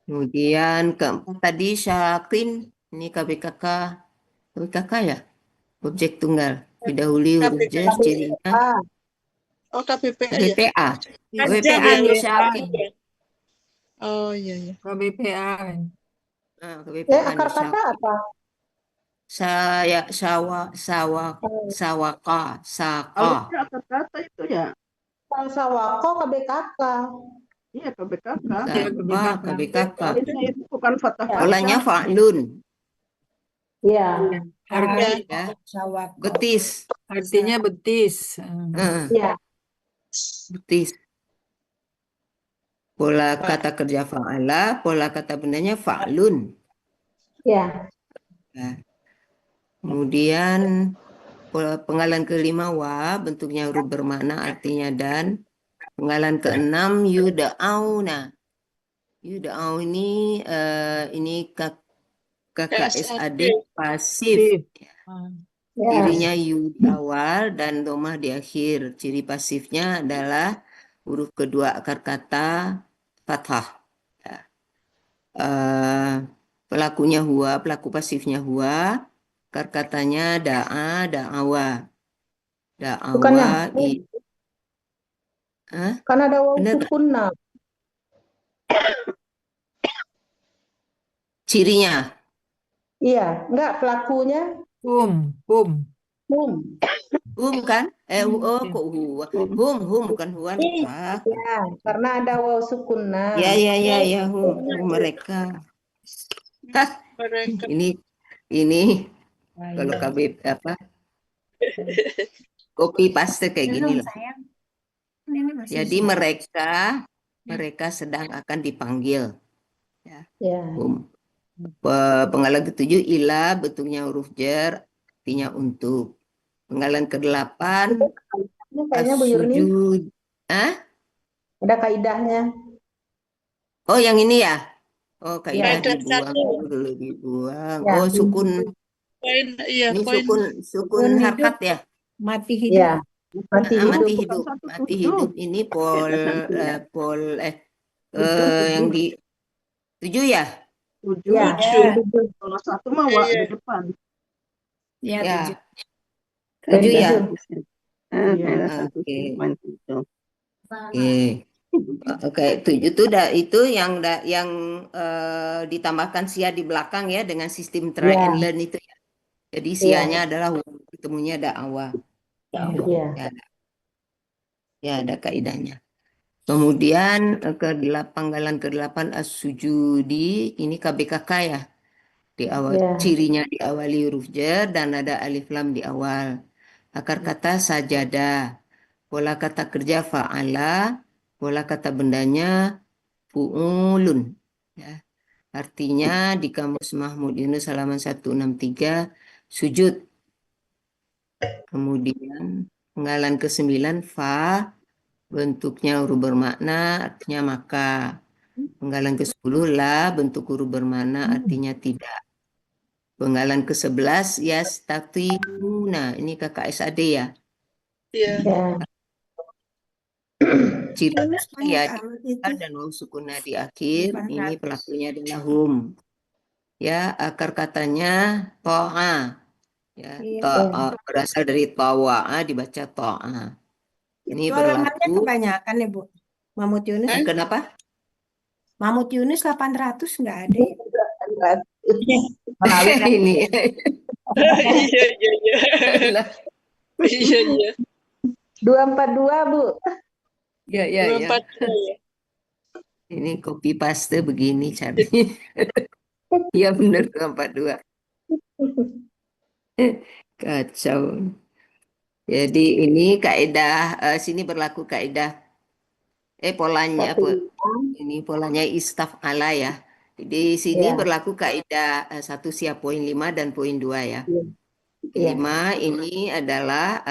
Kemudian keempat tadi syakin, ini KBKK ya, objek tunggal. Didahului huruf jar, cirinya Oh, KBPA ya? KBPA. Kan KBPA ini KBPA. syakin. Oh iya iya. KBPA. Nah, Ya, KBPA ini akar kata syakin. apa? Sawaka, saka. Harusnya akar kata itu ya. Kalau sawako KBKK. Iya, KBKK. Ya, Sapa, KBKK. Harusnya itu bukan fathah Ya. Polanya fathah. fa'lun. Ya, Arti- Ya. sawako. Betis. Artinya betis. ya, Betis. Pola kata kerja fa'ala, pola kata bendanya fa'lun. ya, Nah, kemudian penggalan kelima wa, bentuknya huruf bermakna artinya dan. Penggalan keenam yuda'auna. Yuda'au ini KKSAD pasif. ya, Cirinya yu di awal dan domah di akhir. Ciri pasifnya adalah huruf kedua akar kata fathah. Ya. Pelakunya huwa, pelaku pasifnya huwa. Akar katanya da'a, da'awa. Bukannya Da'awa kan ada wawu Bener. sukunna. cirinya. Iya, enggak pelakunya Hum. hum. Kan? Kok huwa? Hum, bukan huwa. Ya, karena ada wawu sukunna. Ya, hum mereka. Mereka. Ini kalau KB apa? Copy paste kayak gini loh. Jadi mereka sedang akan dipanggil. Ya, Penggalan ke-7 ila, bentuknya huruf jar, artinya untuk. Penggalan ke-8 ini kayaknya Bu Yurni as-sujud. ada kaidahnya. Oh, yang ini ya? Oh, kaidah Ya. dibuang dulu dibuang. Ya. Oh, sukun. Poin iya, Ini poin. sukun harkat ya? Mati hidup. Ya, mati Mati hidup. hidup. Mati hidup ini yang di 7 ya? 7. Ya, Kalau satu mah wa di depan. Ya, Ya. 7. 7 ya? Iya. Oke, 7 itu yang ditambahkan sia di belakang ya dengan sistem try Ya. and learn itu ya. Jadi sianya adalah ketemunya da'awa. Iya. Ya, ada kaidahnya. Kemudian panggalan ke-8 as-sujudi, ini KBKK ya. Ya. Cirinya diawali huruf jar dan ada alif lam di awal. Akar kata sajadah. Pola kata kerja fa'ala, pola kata bendanya fu'ulun. Ya. Artinya di Kamus Mahmud Yunus halaman 163 sujud. Kemudian penggalan ke-9 fa, bentuknya huruf bermakna artinya maka. Penggalan ke-10 la, bentuk huruf bermakna artinya tidak. Penggalan ke-11 yastatiyuna, ini KKSAD ya. Iya. Ya. Cirinya ya itu. dan wawu sukunah di akhir. Ini pelakunya adalah hum. Ya, akar katanya to'a. Ya, Iya. berasal dari tawa'a dibaca to'a. Ini Itu halamannya berlaku. kebanyakan ya, Bu. Mahmud Yunus. Kenapa? Mahmud Yunus 800 nggak ada ya? Ini. Iya. Iya, iya. 242, Bu. Ya. 242 ya. Ini copy paste begini caranya. Ya benar 242. Kacau. Jadi ini kaidah sini berlaku kaidah polanya ini polanya istaf'ala ya. Di sini Ya. berlaku kaidah 1 sia poin 5 dan poin 2 ya. Ya. 5 ini adalah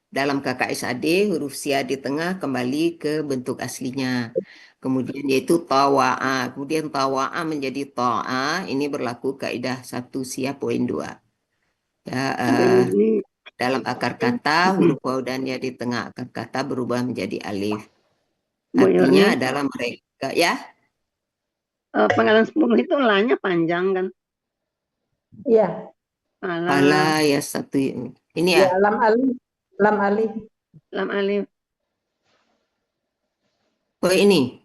dalam KKSAD huruf sia di tengah kembali ke bentuk aslinya. Kemudian yaitu tawa'a. Kemudian tawa'a menjadi ta'a. Ini berlaku kaidah 1 sia poin 2. Ya, dalam akar kata huruf waw dan ya di tengah akar kata berubah menjadi alif. Artinya adalah mereka ya. Panggilan 10 itu la-nya panjang kan? Iya, Pala ya satu ini ya ya. lam alif, lam alif. Lam alif. Oh ini.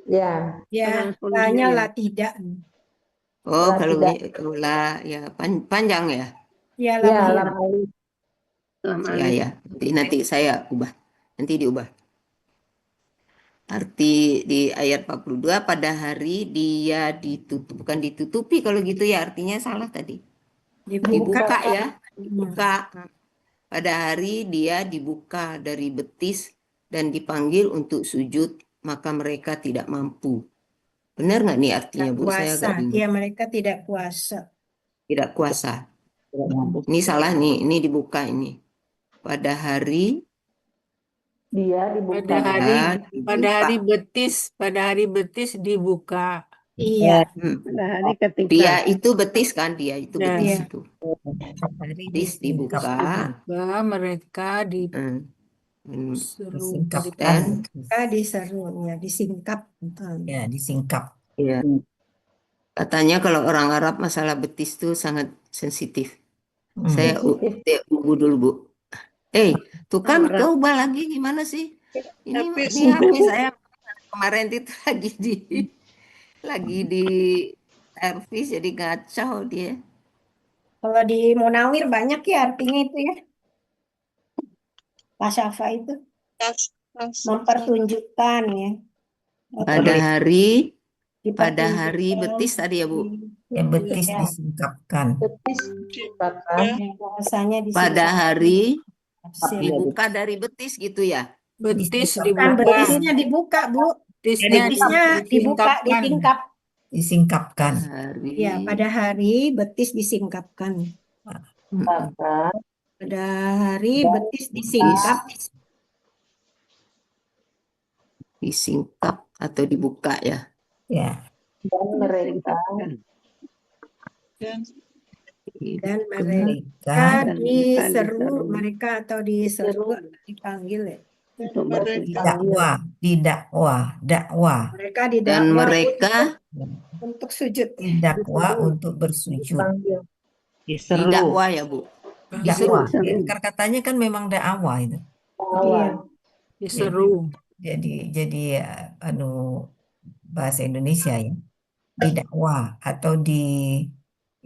Ya, Ya, Panggilan 10-nya la-nya ya. la tidak. Oh, La kalau tidak. kalau la ya panjang ya. Ya, lam Ya, alif. lam alif. Lam Ya alif. ya. Nanti saya ubah. Nanti diubah. Arti di ayat 42 pada hari dia ditutup, bukan ditutupi kalau gitu ya, artinya salah tadi. Dibuka ya. Dibuka. Pada hari dia dibuka dari betis dan dipanggil untuk sujud, maka mereka tidak mampu. Benar nggak nih artinya, Bu? Saya Puasa. agak bingung. Ya, mereka tidak puasa. Tidak kuasa. Ini salah nih, ini dibuka ini. Pada hari Dia dibuka. Pada hari betis dibuka. Iya. Pada hari ketika. Dia itu betis kan, dia itu Ya. betis Iya. itu. Hari Betis dibuka. Mereka disuruh Dan Mereka diseru, ya, disingkap. ya disingkap. ya, katanya kalau orang Arab masalah betis itu sangat sensitif. Saya ubah dulu, Bu. Tuh kan kau ubah lagi gimana sih? Ini HP saya kemarin itu lagi di servis jadi kacau dia. Kalau di Munawir banyak ya artinya itu ya. Kasyafa itu mempertunjukkan ya. Pada hari betis tadi ya, Bu. Ya betis disingkapkan. Betis disingkapkan. Bahasanya Pada hari Tafsir. dibuka dari betis gitu ya. Betis Bukan dibuka. betisnya dibuka, Bu. Betisnya dibuka, disingkap. Disingkapkan. Ya, pada hari betis disingkapkan. Pada hari betis disingkap. Disingkap atau dibuka ya. Ya. Dan mereka diseru, mereka atau diseru, dipanggil ya. Dakwah. Mereka Dan mereka untuk sujud. Didakwa untuk bersujud. didakwa ya, Bu. Dakwah. Akar katanya kan memang dakwah itu. Iya. Diseru. Jadi bahasa Indonesia ya. Didakwa atau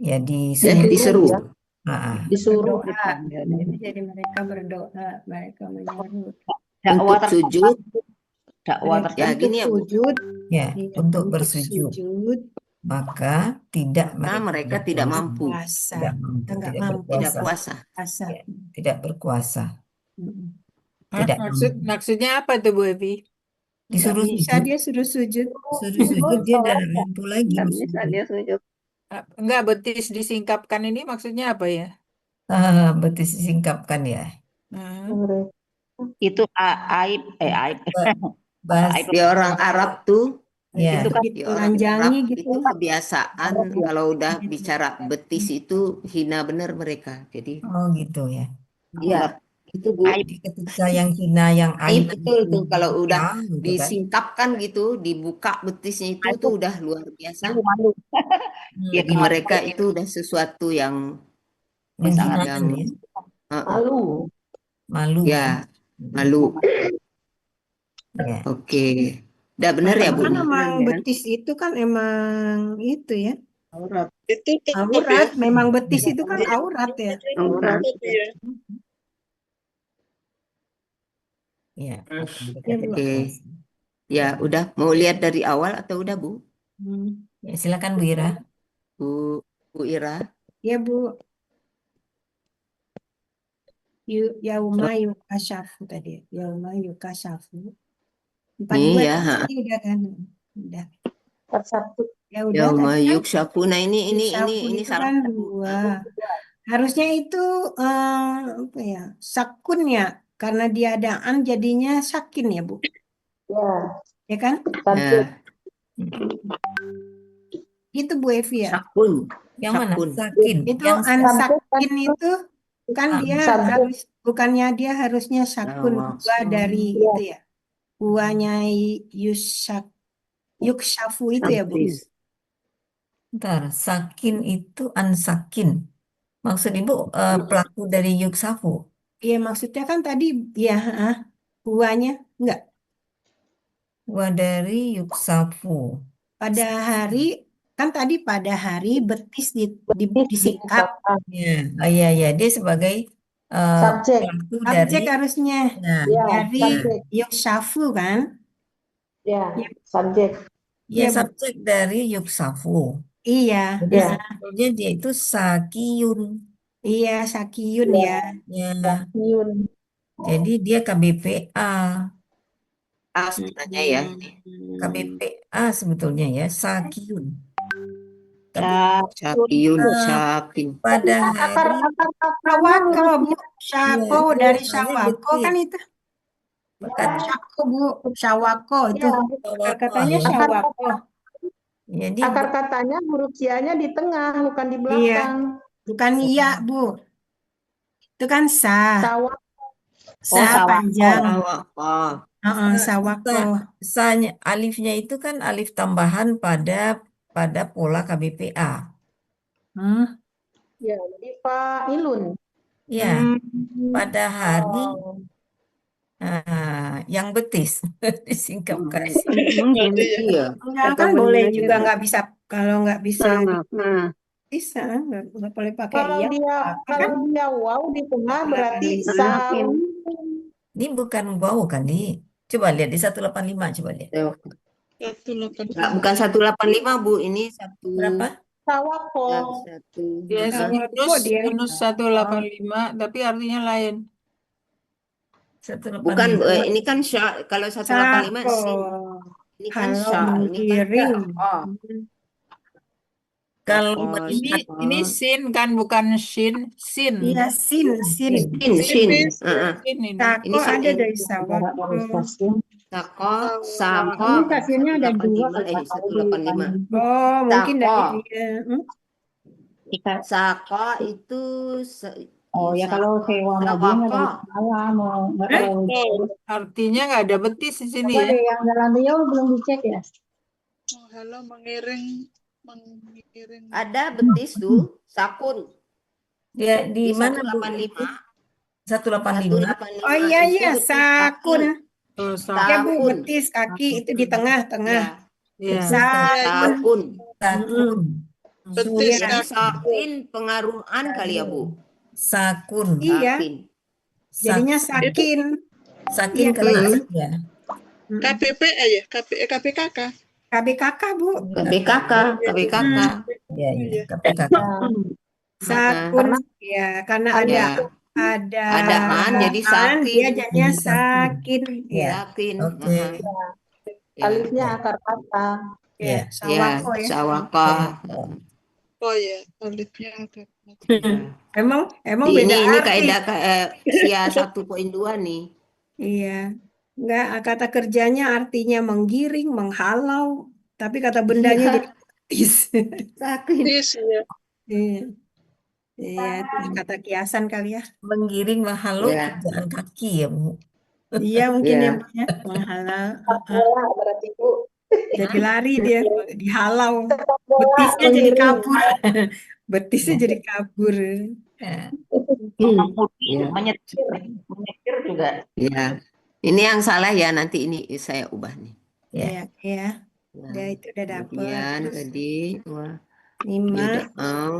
Diseru. Disuruh. Jadi mereka berdoa, mereka menyeru. Untuk sujud. Dakwah Ya gini ya, Bu. Sujud. Ya, untuk bersujud. Maka mereka tidak mampu. Tidak berkuasa. Tidak berkuasa. Maksudnya apa tuh, Bu Evi? Disuruh bisa dia suruh sujud. Suruh sujud dia tidak mampu lagi. Dia sujud. Enggak, betis disingkapkan ini maksudnya apa ya? Betis disingkapkan ya. itu aib. Di orang Arab tuh Ya. Itu kan di orang Arab gitu. itu kebiasaan kalau udah bicara betis itu hina bener mereka. Jadi Gitu ya. iya, itu Bu. Ketika yang hina, yang aib Betul tuh kalau udah gitu kan. disingkapkan gitu, dibuka betisnya itu tuh udah luar biasa. Ya, Bagi mereka itu udah sesuatu yang menghinakan ya. Malu. Ya, malu. Ya. Oke. Udah bener ya, Bu? Karena memang betis itu kan emang itu ya. Aurat. Itu Aurat, memang betis itu kan aurat ya. Aurat. Ya. Oke. Ya, udah mau lihat dari awal atau udah, Bu? Ya, silakan Bu Ira. Bu Ira. Ya, Bu. Yauma yukasyafu tadi. Yauma yukasyafu. 42 ya, udah kan. Udah. Persatu. Ya udah. Yauma tadi kan yuksyafu. Nah, ini itu salah. kan 2. Harusnya itu apa ya? Sakun ya. Karena diadaan jadinya sakin ya, Bu. Ya. ya kan? Ya, Itu Bu Evi ya. sakun. Yang mana? Sakun. Sakin. Itu Yang ansakin itu kan Ah, dia subjek. bukannya dia harusnya sakun gua dari itu ya. Guanya yukshafu itu ya Bu. bentar. Sakin itu ansakin. Maksud Ibu pelaku dari Yuksafu. Iya maksudnya kan tadi ya guanya enggak. Gua dari Yuksafu. Pada hari kan tadi pada hari betis disikap. Ya, iya, ya. Dia sebagai Subjek. pelaku Subjek dari. harusnya Nah, Ya, dari subjek. yukshafu kan. Ya, subjek. ya Iya, Bu. subjek dari Yuksafu. Iya, Jadi Ya. sebetulnya dia itu Sakiyun. iya Sakiyun ya. Ya, Yun. jadi dia KBPA. A sebenarnya ya. KBPA sebetulnya ya, Sakiyun. Tapi Sakiyun, Ah, sakin. pada Akar hari Sawako Bu, Sako Iya, dari iya, Sawako betul. kan itu. Pekat- Sako Bu, Sawako itu. Ya, Katanya ya. Sawako. Jadi akar katanya huruf sia-nya di tengah, bukan di Iya, belakang. bukan iya Bu. Itu kan Sawak. sa panjang. Sawako. Sawako. alifnya itu kan alif tambahan pada pola KBPA. Hmm. Ya, jadi fa'ilun. Ya, pada hari Oh. yang betis disingkapkan. Iya. Enggak kan boleh juga nggak bisa kalau nggak bisa Nah, bisa nggak boleh pakai Kalau iya. dia Kan kalau dia waw di tengah berarti Nah, saw. Ini bukan wow kan, Di? Coba lihat di 185, coba lihat. 185. Enggak, bukan 185 Bu, ini satu. Berapa? Sawako. Satu. Yes, Kok dia? minus 185, tapi artinya lain. 185. Bukan, ini kan kalau 185 Sako. sin. Ini kan Kalau sya, ini kan menggiring. oh. Kalau Oh, melihat Ini sin kan, bukan shin, sin. Iya sin. sin. Sin ini. Sako Ini ada sin. dari Sawako. Sako, sako. Ini kasirnya ada 185. Oh mungkin dari Sako. dia. Sako itu Oh ya kalau sewa mobilnya dari saya mau nggak tahu. Artinya nggak ada betis di sini Apa ya. ada yang jalan Rio belum dicek ya? Oh, halo, mengiring. ada betis tuh, sakun. dia di Di mana Bu? 185. 185. Oh iya itu iya betis sakun. Oh, Ya Bu Sakun. betis kaki itu di tengah-tengah. Ya. Ya. Sakun. Sakun. Betis Jadi kaki. sakin pengaruhan kali ya Bu. Sakun. Iya. Sakin. Jadinya sakin. Sakin Iya, kalau betul. asli ya. KPPA ya, KPKK. KBKK Bu. KBKK. Ya, ya, KPKK. Sakun. Ya karena ada Adaan, jadi sakin. Dia jadinya sakin. Ya. Sakin. Oke. Ya. Alifnya akar kata. Ya. Sawako ya. Sawako. Oh ya, alifnya agak. Emang Ini beda arti. kaidah SIA 1.2 nih. Iya. Enggak, kata kerjanya artinya menggiring, menghalau, tapi kata bendanya jadi betis. Sakin. Betis ya. Iya. Iya, terus kata kiasan kali ya. Menggiring menghalau Ya. kerjaan kaki ya Bu. Iya, mungkin Iya. ya Bu ya. Menghalau. Bola berarti Bu. Jadi lari dia, dihalau. Betisnya jadi kabur. Betisnya jadi kabur. Ya. Ya. Menyetir juga. Ya. Ini yang salah ya, nanti ini saya ubah nih. Ya. Iya, iya. Udah itu udah dapet. Kemudian Terus tadi wah, 5. ya udah,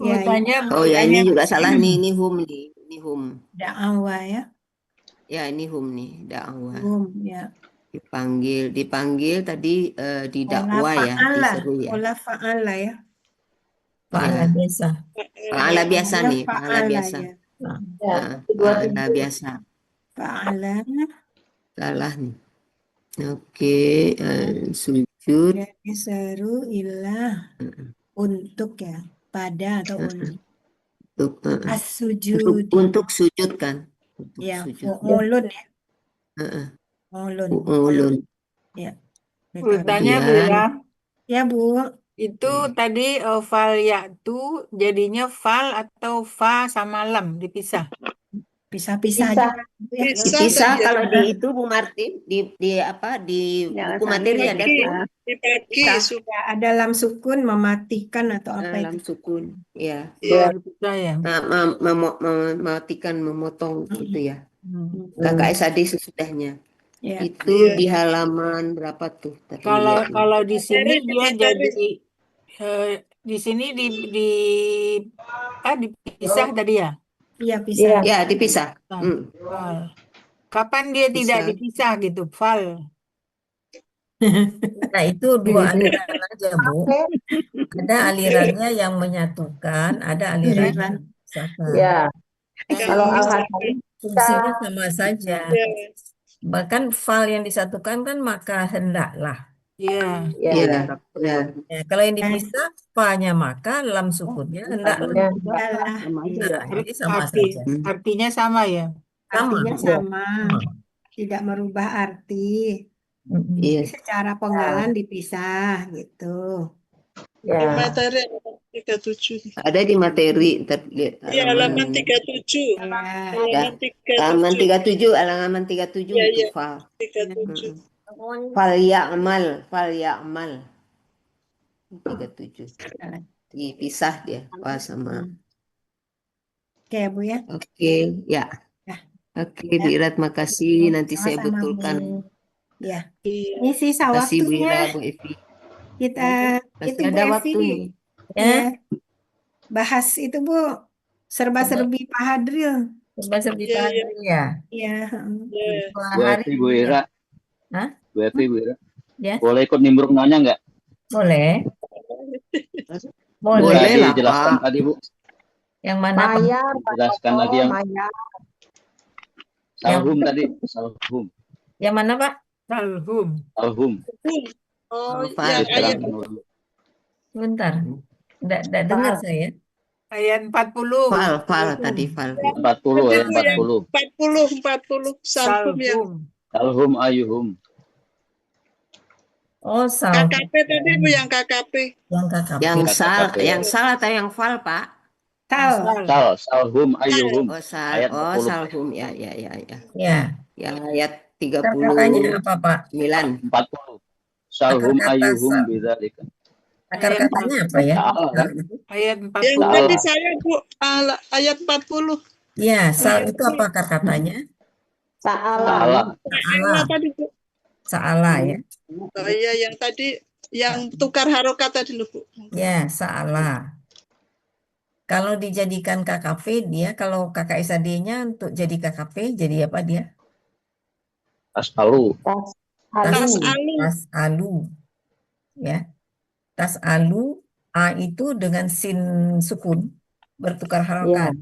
Ya, Tanya, oh ya ini juga salah nih, ini hum nih, ini hum. da'awa ya. Ya ini hum nih, dakwah. Ya. Dipanggil tadi didakwa ya, diseru ya. Olah fa'ala ya. Fa'ala biasa. Fa'ala biasa nih, fa'ala Fa'ala biasa. ya. Fa'ala biasa. Fa'ala. Salah nih. Oke, sujud. Ya, diseru ilah untuk ya, pada atau untuk. As-sujud. Untuk sujud kan. Untuk Ya, sujud. mulun ya. Heeh. Mulun. Ulun. Ya, Urutannya Bu Kemudian ya. ya Bu. Itu tadi fal ya'tu jadinya fal atau fa sama lam dipisah. Pisah-pisah Bisa. aja kan Bu ya. Bisa dipisah tadi kalau ada di itu Bu Martin di apa di Jangan buku sampai materi ada dibagi, tuh dibagi Pisah. Ya, ada lam sukun mematikan atau apa lam itu. sukun ya. ya. Dipisah ya. Mematikan, memotong gitu ya. Hmm. KKS SAD sesudahnya. Ya. Itu Iya. di halaman berapa tuh? Ntar Kalau lihat nih. kalau di sini Materi, dia materi. jadi di sini dipisah tadi ya. Iya, pisah. Ya, dipisah. Fal. Kapan dia tidak Bisa. dipisah gitu? Fal. Nah, itu dua aliran aja, Bu. Ada alirannya yang menyatukan, ada alirannya yang memisahkan. Ya. Yang Kalau memisahkan. Al-Hasan Fungsinya sama saja. Ya. Bahkan fal yang disatukan kan maka hendaklah. Iya. ya. Iya, ya. Ya, kalau yang dipisah, fa-nya maka, lam sukunnya hendaklah. Ya. Iyalah. Sama aja ya. Nah, jadi sama saja. Artinya sama ya. Sama. Artinya sama. Sama. Tidak merubah arti. Iya. Secara penggalan dipisah gitu. Di Ya. materi halaman 37. Ada di materi. Ntar lihat Iya, halaman 37. Ya. Halaman 37. halaman 37 Iya, itu iya. fal. 37. Fal ya'mal. 37. Dipisah dia, fal sama. Oke, Bu ya. Oke, ya. Ya. Oke, Bu Ira, makasih. Nanti saya Sama-sama, betulkan. Bu. Ya. Iya. Ini sisa Makasih Bu waktunya. Ira, Bu Evi. Kita Masih itu Bu ada Evi. waktu nih. Ya. Bahas itu Bu. Serba-serbi Pak Hadril. Serba-serbi Iya, paham ya. Iya. Iya. Dua Bu hari Evi, Bu Ira. Hah? Bu Evi, Bu Ira. Ya. Boleh ikut nimbrung nanya nggak? Boleh. Boleh Boleh. lah, dijelaskan Pak. tadi, Bu. Yang mana, Pak? Maya, Jelaskan tadi yang Maya. salhum tadi. Salhum. Yang mana, Pak? Salhum. Salhum. Oh, Fal. yang ayat Diterangkan dulu. Sebentar. Nggak dengar saya. Ayat 40. Fal tadi fal. 40 ya, 40. 40 salhum yang Salhum ayuhum. Oh, sal. KKP tadi Bu, yang KKP. Yang KKP. Yang sal atau yang fal, Pak? Sal. Salhum ayuhum. Oh, Ayat 40. salhum. Ya. Ya. Yang ayat Katanya apa, Pak? 39. 40. Salhum Akar kata ayuhum sal. bidzalika. Akar katanya apa ya? Ayat Yang 40. tadi saya Bu, ayat 40. Ya, sal itu apa akar katanya? Ta'ala. Ta'ala tadi Bu. Sa'ala ya. Oh iya, yang tadi yang tukar harokat tadi loh Bu. Ya, sa'ala. Kalau dijadikan KKP dia, kalau KKSAD-nya untuk jadi KKP, jadi apa dia? Tas'alu. Tas'alu. Tas'alu. Ya. Tas'alu, A itu dengan sin sukun, bertukar harokat.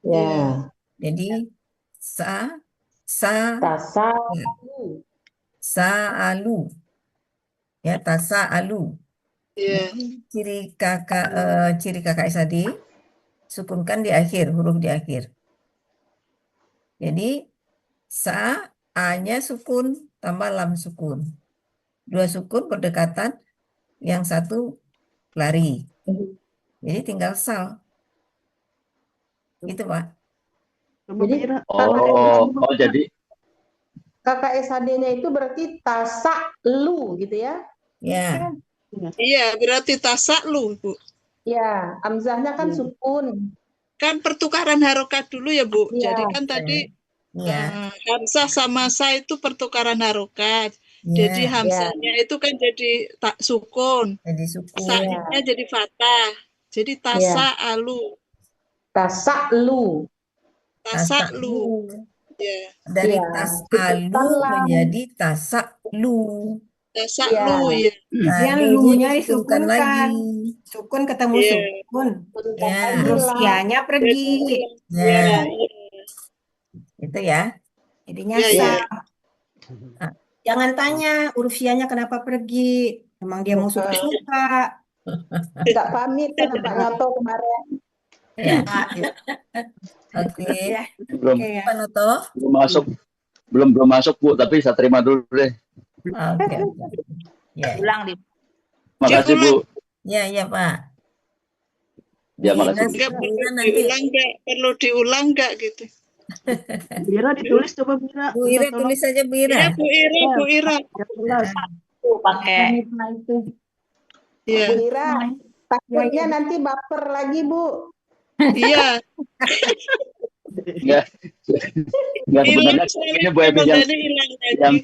Ya. Jadi, sa'alu. Ya, tasa'alu. Iya. Ciri KKSAD, sukunkan di akhir, huruf di akhir. Jadi, A-nya sukun, tambah lam sukun. Dua sukun berdekatan, yang satu lari. Jadi tinggal sal. Gitu, Pak. Jadi jadi KKSAD-nya itu berarti tasa'lu gitu ya? Ya. Iya, berarti tasa'lu Bu. Ya, hamzahnya kan sukun. Kan pertukaran harokat dulu ya Bu. Iya. Jadi kan tadi Ya. hamzah sama sa itu pertukaran harokat. Ya. Jadi hamzahnya itu kan jadi sukun. Jadi sukun. Sa-nya jadi fathah. Jadi tasa'alu. Tasa'lu. Tasa'lu. Ya. Dari Ya. tas'alu menjadi tasa'lu. Tasa'lu ya. Nah, Yang ini lu-nya disukunkan disukunkan. lagi. Sukun ketemu Iya. sukun. Ya. Terus ya-nya pergi. Ya. Itu ya. Jadinya Iya, iya. sal. Jangan tanya huruf ya-nya kenapa pergi. Emang dia mau suka-suka. Nggak pamit kan Pak Nyoto kemarin. Ya. Oke. belum Oke ya. Pak Noto. belum masuk Bu, tapi saya terima dulu deh. Oke, oke. Ya, Ulang di Makasih Bu. ya, ya Pak. Bu Ya, Ira, makasih Bu. Enggak Bu perlu Ira nanti, diulang nggak? Perlu diulang nggak gitu? Bira ditulis coba Bira. Bu Minta Ira tolong. tulis saja Bu Ira. Iya Bu Ira, Ya, Bu Ira. ya jelas. pakai Mitra itu. Iya, Bu Ira, Ya, takutnya ya. nanti baper lagi, Bu. iya. Enggak, enggak Hilang sebenarnya ini Bu soalnya Evi kalau yang tadi hilang yang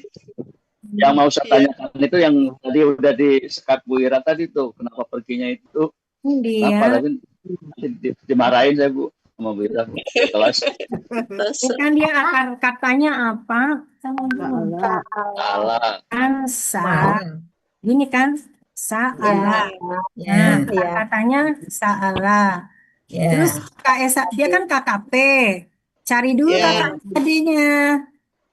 lagi. mau saya Iya. tanyakan itu yang tadi udah di-sekat Bu Ira tadi tuh, kenapa perginya itu? Kenapa Dia, tapi dimarahin saya Bu sama Bu Ira Bu, di kelas. Masa. kan dia akar katanya apa? Sama dulu. Salah. Salah. Kan Malah. gini kan, saala. Ya, Nah, Ya. katanya saala. ya. Terus KS, dia kan KKP. Cari dulu Ya. kakak adiknya.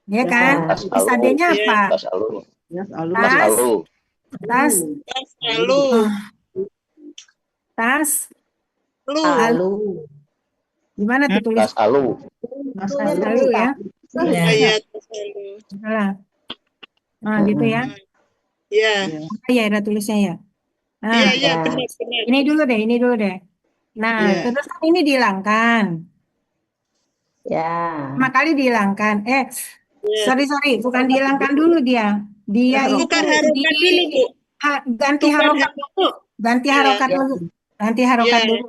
Ya kan? Tas Terus alu, adiknya Iya. apa? tas alu, Ya, selalu. tas Tas, alu, tas, Tas lalu. tas, Lu. Lalu. gimana tuh tulis? tas alu. Mas Itunya Alu. Lalu ya. Ya. Iya, tas lalu. Salah. Nah, gitu ya. Iya. Ya. Ya, ada tulisnya ya. Nah, Iya, iya, Ya. benar. ini dulu deh, ini dulu deh. Nah, Iya. terus kan ini dihilangkan. Ya. 5 kali dihilangkan. Iya. Sorry, bukan dihilangkan dulu dia. Dia itu Bukan harokat dulu, Bu. ganti Bukan harokat dulu. Ganti Iya. harokat Ya. dulu. Ganti harokat Iya. dulu.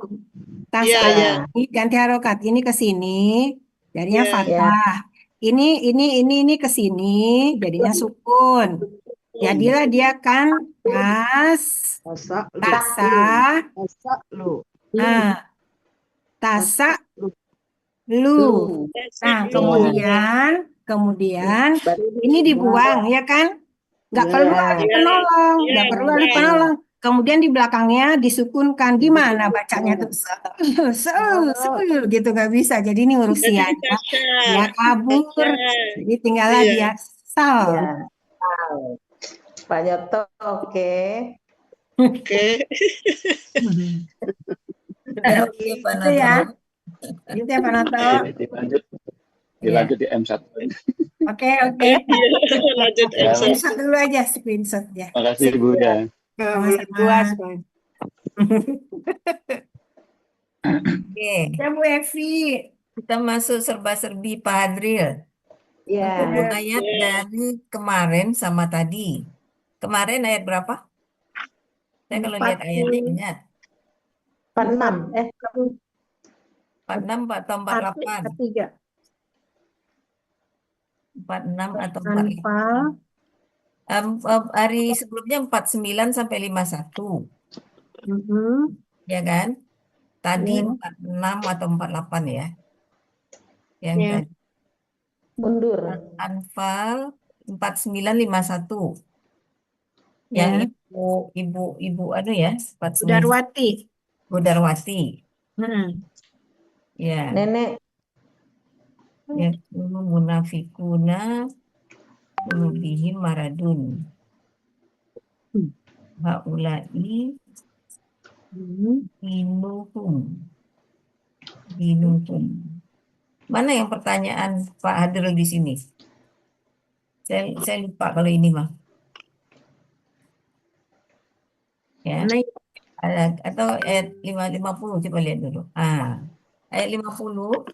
Tas Iya, A, iya. ini ganti harokat. Ini ke sini, jadinya Iya. fathah. Ini ke sini, jadinya sukun. Jadilah dia kan Tasa lu. tasa. Tasa lu. Nah, tasa Lu. lu. Tas Nah, lalu. kemudian ini dibuang, ya kan? Nggak Ya. perlu alif Iya. penolong, Iya. nggak perlu alif Iya. penolong. Kemudian di belakangnya disukunkan. Gimana bacanya tuh? Gitu nggak bisa. Jadi ini huruf Jadi sianya. tasya. Dia kabur. Tasya. Jadi tinggallah Iya. dia sal. Ya. Pak Nyoto, oke. Oke. Udah oke Pak Itu ya. Noto. Gitu ya Pak Noto. Dilanjut di M1. Oke. Iya, lanjut Ya. M1. Screenshot dulu aja, screenshot ya. Makasih Bu ya. Boleh puas, Pak. Oke, Ya Bu Evi. kita masuk serba-serbi Pak Hadril. Ya. Untuk ayat dari kemarin sama tadi. Kemarin ayat berapa? Saya kalau lihat ayatnya ingat. 46. 46 atau 48? 3. 46 atau 48? Anfal. Hari sebelumnya 49 sampai 51. Ya kan? Tadi Ya. 46 atau 48 ya. Yang Ya. tadi. Mundur. Anfal 4951. Ya. Yang ibu anu ya, 49. Sudarwati. Budarwati. Ya. Nenek. Ya, munafikuna qulubihim maradun. Haulai dinuhum. Mana yang pertanyaan Pak Hadril di sini? Saya lupa kalau ini mah. Ya. Atau ayat 50 coba lihat dulu. Ayat 50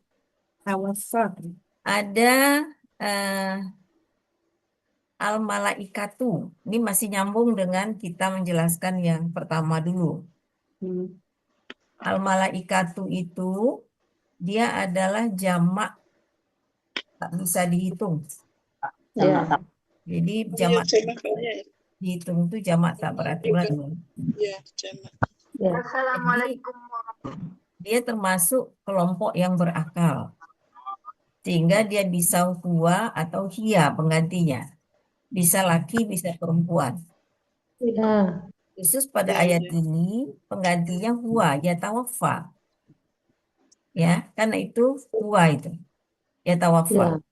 ada al-malaikatu. Ini masih nyambung dengan kita menjelaskan yang pertama dulu. Al-malaikatu itu dia adalah jamak, tak bisa dihitung. Ya. Jadi Iya, jamak jamak banyak. dihitung itu jamak tak beraturan. Iya, jamak. Ya. Assalamualaikum. Dia termasuk kelompok yang berakal. Sehingga dia bisa huwa atau hiya penggantinya. Bisa laki, bisa perempuan. Ya. Khusus pada ayat ini penggantinya huwa, ya tawafa. Ya, karena itu huwa itu. Ya tawafa. Ya.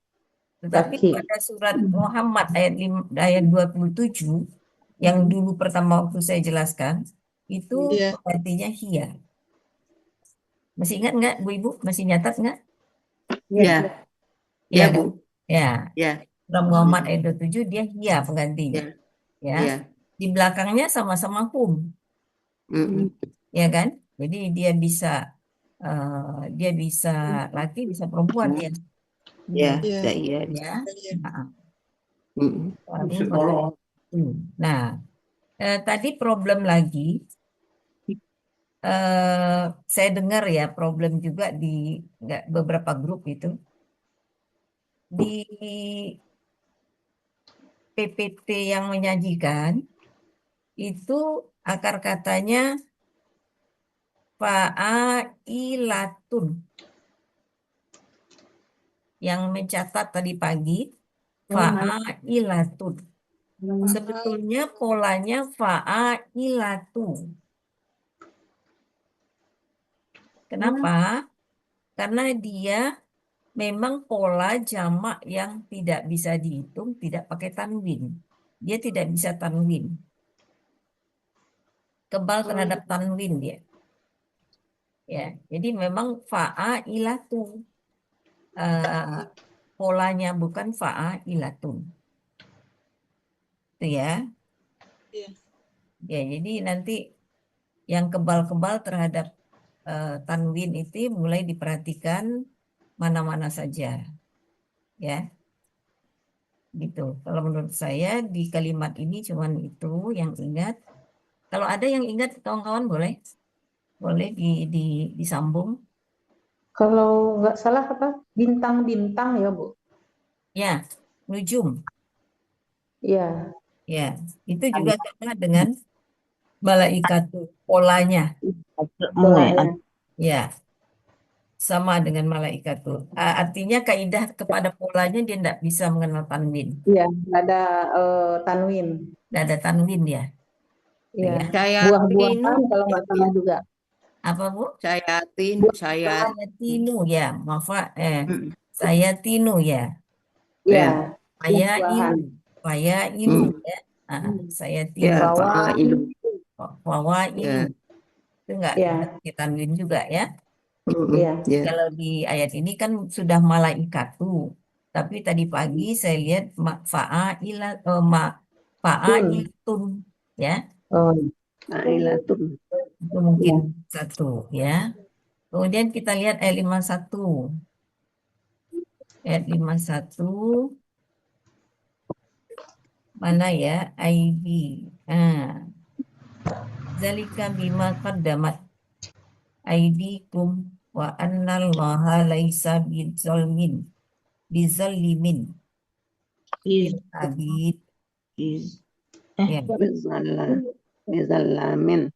Tetapi Laki. pada surat Muhammad ayat 27 yang dulu pertama waktu saya jelaskan itu Iya. penggantinya hiya. Masih ingat nggak Bu Ibu? Masih nyatat nggak? Ya. Iya Ya, kan? Bu. Ya. Ya. Surah Muhammad ayat 27 dia hiya penggantinya. Ya. Ya. Ya. Di belakangnya sama-sama hum, Mm-mm. ya kan? Jadi dia bisa laki, bisa perempuan dia. Ya, Iya. iya. Ya. Iya. Nah, Mm-mm. nah, tadi problem lagi. Saya dengar ya problem juga di beberapa grup itu di PPT yang menyajikan itu akar katanya fa'ilatun. Yang mencatat tadi pagi fa'ilatun. Sebetulnya polanya fa'ilatu. Kenapa? Karena dia memang pola jamak yang tidak bisa dihitung, tidak pakai tanwin. Dia tidak bisa tanwin. Kebal terhadap tanwin dia. Ya, jadi memang fa'ilatu. Polanya bukan fa'ilatun. Itu ya. Iya. Ya, jadi nanti yang kebal-kebal terhadap tanwin itu mulai diperhatikan mana-mana saja. Ya. Gitu. Kalau menurut saya di kalimat ini cuman itu yang ingat. Kalau ada yang ingat kawan-kawan boleh disambung. Kalau nggak salah apa? Bintang-bintang ya, Bu? Ya, nujum. Iya. Ya, itu juga sama dengan malaikatu polanya. Polanya. Ya, sama dengan malaikatu. Artinya kaidah kepada polanya dia tidak bisa mengenal tanwin. Iya, nggak ada tanwin. Tidak ada tanwin dia. Iya. Saya Buah-buahan kalau nggak salah juga. Apa, Bu? Saya Tinu ya, Mm. saya tinu ya. Iya. Saya Buah-buahan. ilu, saya ilu ya. Saya tinu. Ya, Bahwa fa'ilu. Bahwa ilu. Ya. Itu enggak Iya. pakai tanwin juga ya. Mm-mm. Iya. Ya. Kalau di ayat ini kan sudah malaikatu. Tapi tadi pagi saya lihat fa'ailatun ya. Oh, Fa'ilatun. Itu mungkin satu ya. Kemudian kita lihat ayat 51. Ayat 51 mana ya? ID. Zalika bima qaddamat aydikum wa annallaha laisa bizallimin abid. Ya. Bizallamin.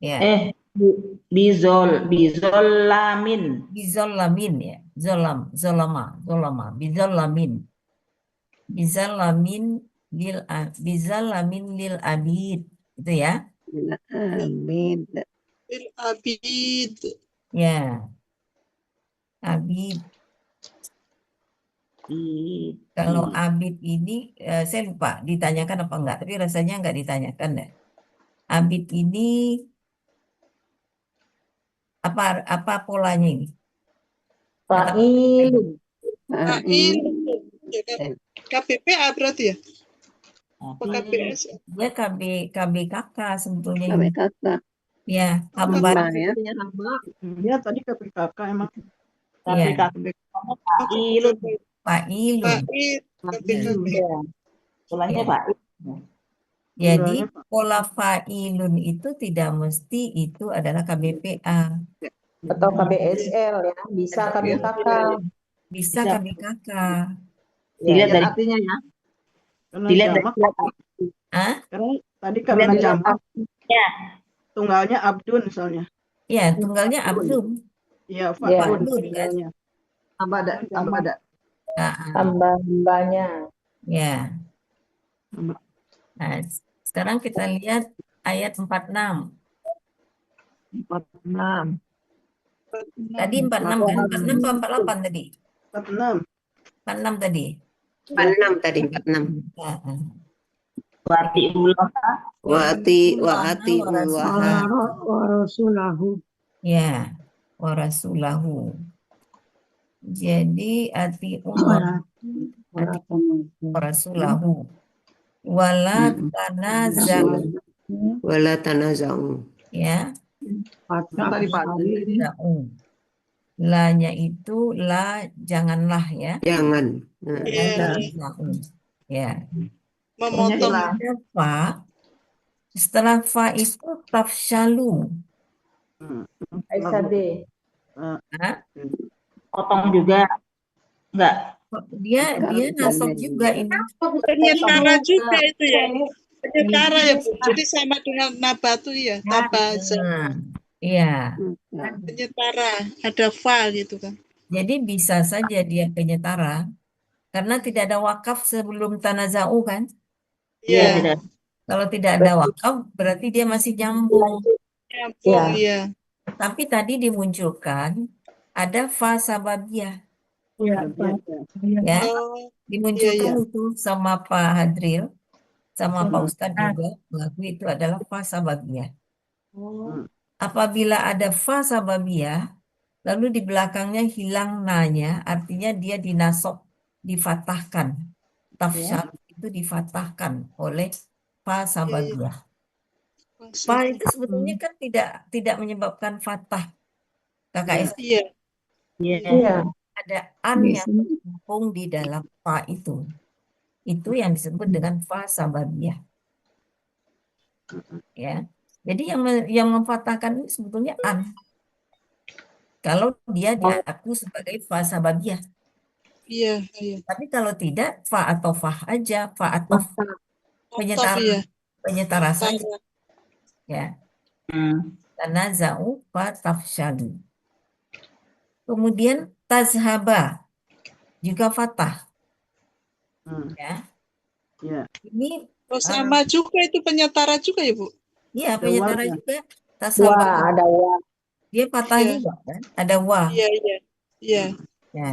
Ya. Bizollamin. Bizallamin ya. Zolama, bizallamin. Bizallamin lil abid. Itu ya. Abid. Bil abid. Ya. Abid. Kalau abid ini saya lupa ditanyakan apa enggak, tapi rasanya enggak ditanyakan ya. Abid ini apa polanya ini? Fa'ilun. Fa'il. Ya, KPPA berarti ya? Apa KPS? Dia KBKK sebetulnya ini. KBKK. Ya, hamba ya. Dia tadi KPKK emang. ya. Fa'ilun. Fa'ilun. Fa'il. KPKP. Iya. Polanya Ya. fa'il. Jadi pola fa'ilun itu tidak mesti itu adalah KBPA. Atau KBSL ya. Bisa KBKK. Bisa KBKK. Dilihat dari Artinya ya. Karena dilihat dari jamak. Hah? Karena tadi karena jamak. ya. Tunggalnya abdun misalnya. Ya, tunggalnya abdun. Iya, Iya. fa'ilun Abdun kan. tunggalnya. Ambada. Hamba-hambanya. Ya. Nah, sekarang kita lihat ayat 46. 46. Tadi 46 kan? 46 atau 48 tadi? 46. 46 tadi. 46 tadi 46. Ya. Wa'ati'ullaha. Ya, wa rasulahu. Jadi ati'ullah Rasulahu wala tanaza'u, Wala tanaza'u. ya. Tadi Pak. Tanaza'u. La-nya itu la janganlah, ya. Jangan. Tanaza'u. Ya. Memotong. Ada fa. Setelah fa itu tafshalu. SAD. Hah? Potong juga. Enggak. Dia nasab juga ini. Penyetara juga itu ya. Penyetara ya Bu. Jadi sama dengan nabatu ya. Tabaza. Iya. Penyetara. Ada fa gitu kan. Jadi bisa saja dia penyetara karena tidak ada wakaf sebelum tanaza'u kan. Iya, Iya. tidak. Kalau tidak ada wakaf berarti dia masih nyambung. Nyambung, iya. Tapi tadi dimunculkan ada fa sababiyah. Iya, Ya, Oh, dimunculkan iya. itu sama Pak Hadril, sama Pak Ustadz juga mengakui itu adalah fa sababiyah. Apabila ada fa sababiyah, lalu di belakangnya hilang na-nya, artinya dia dinasab, difatahkan. Tafsyal itu difatahkan oleh fa sababiyah. Fa itu sebetulnya kan tidak menyebabkan fathah. KKS Iya. Iya. ada an yang terhubung di dalam fa itu. Itu yang disebut dengan fa sababiyah. Ya. Jadi yang memfathahkan ini sebetulnya an. Kalau dia diaku sebagai fa sababiyah. Iya, iya. Tapi kalau tidak, fa atau fah aja, fa atau penyetara, iya. penyetara saja. Ya. Tanaza'u fa tafshalu. Kemudian tazhaba juga fathah. Ya. Ini sama juga itu penyetara juga ya Bu? Iya, penyetara juga. Wah, Tazhaba. ada wah. Dia patah juga kan? Ada wa. Iya, iya. Iya. Ya.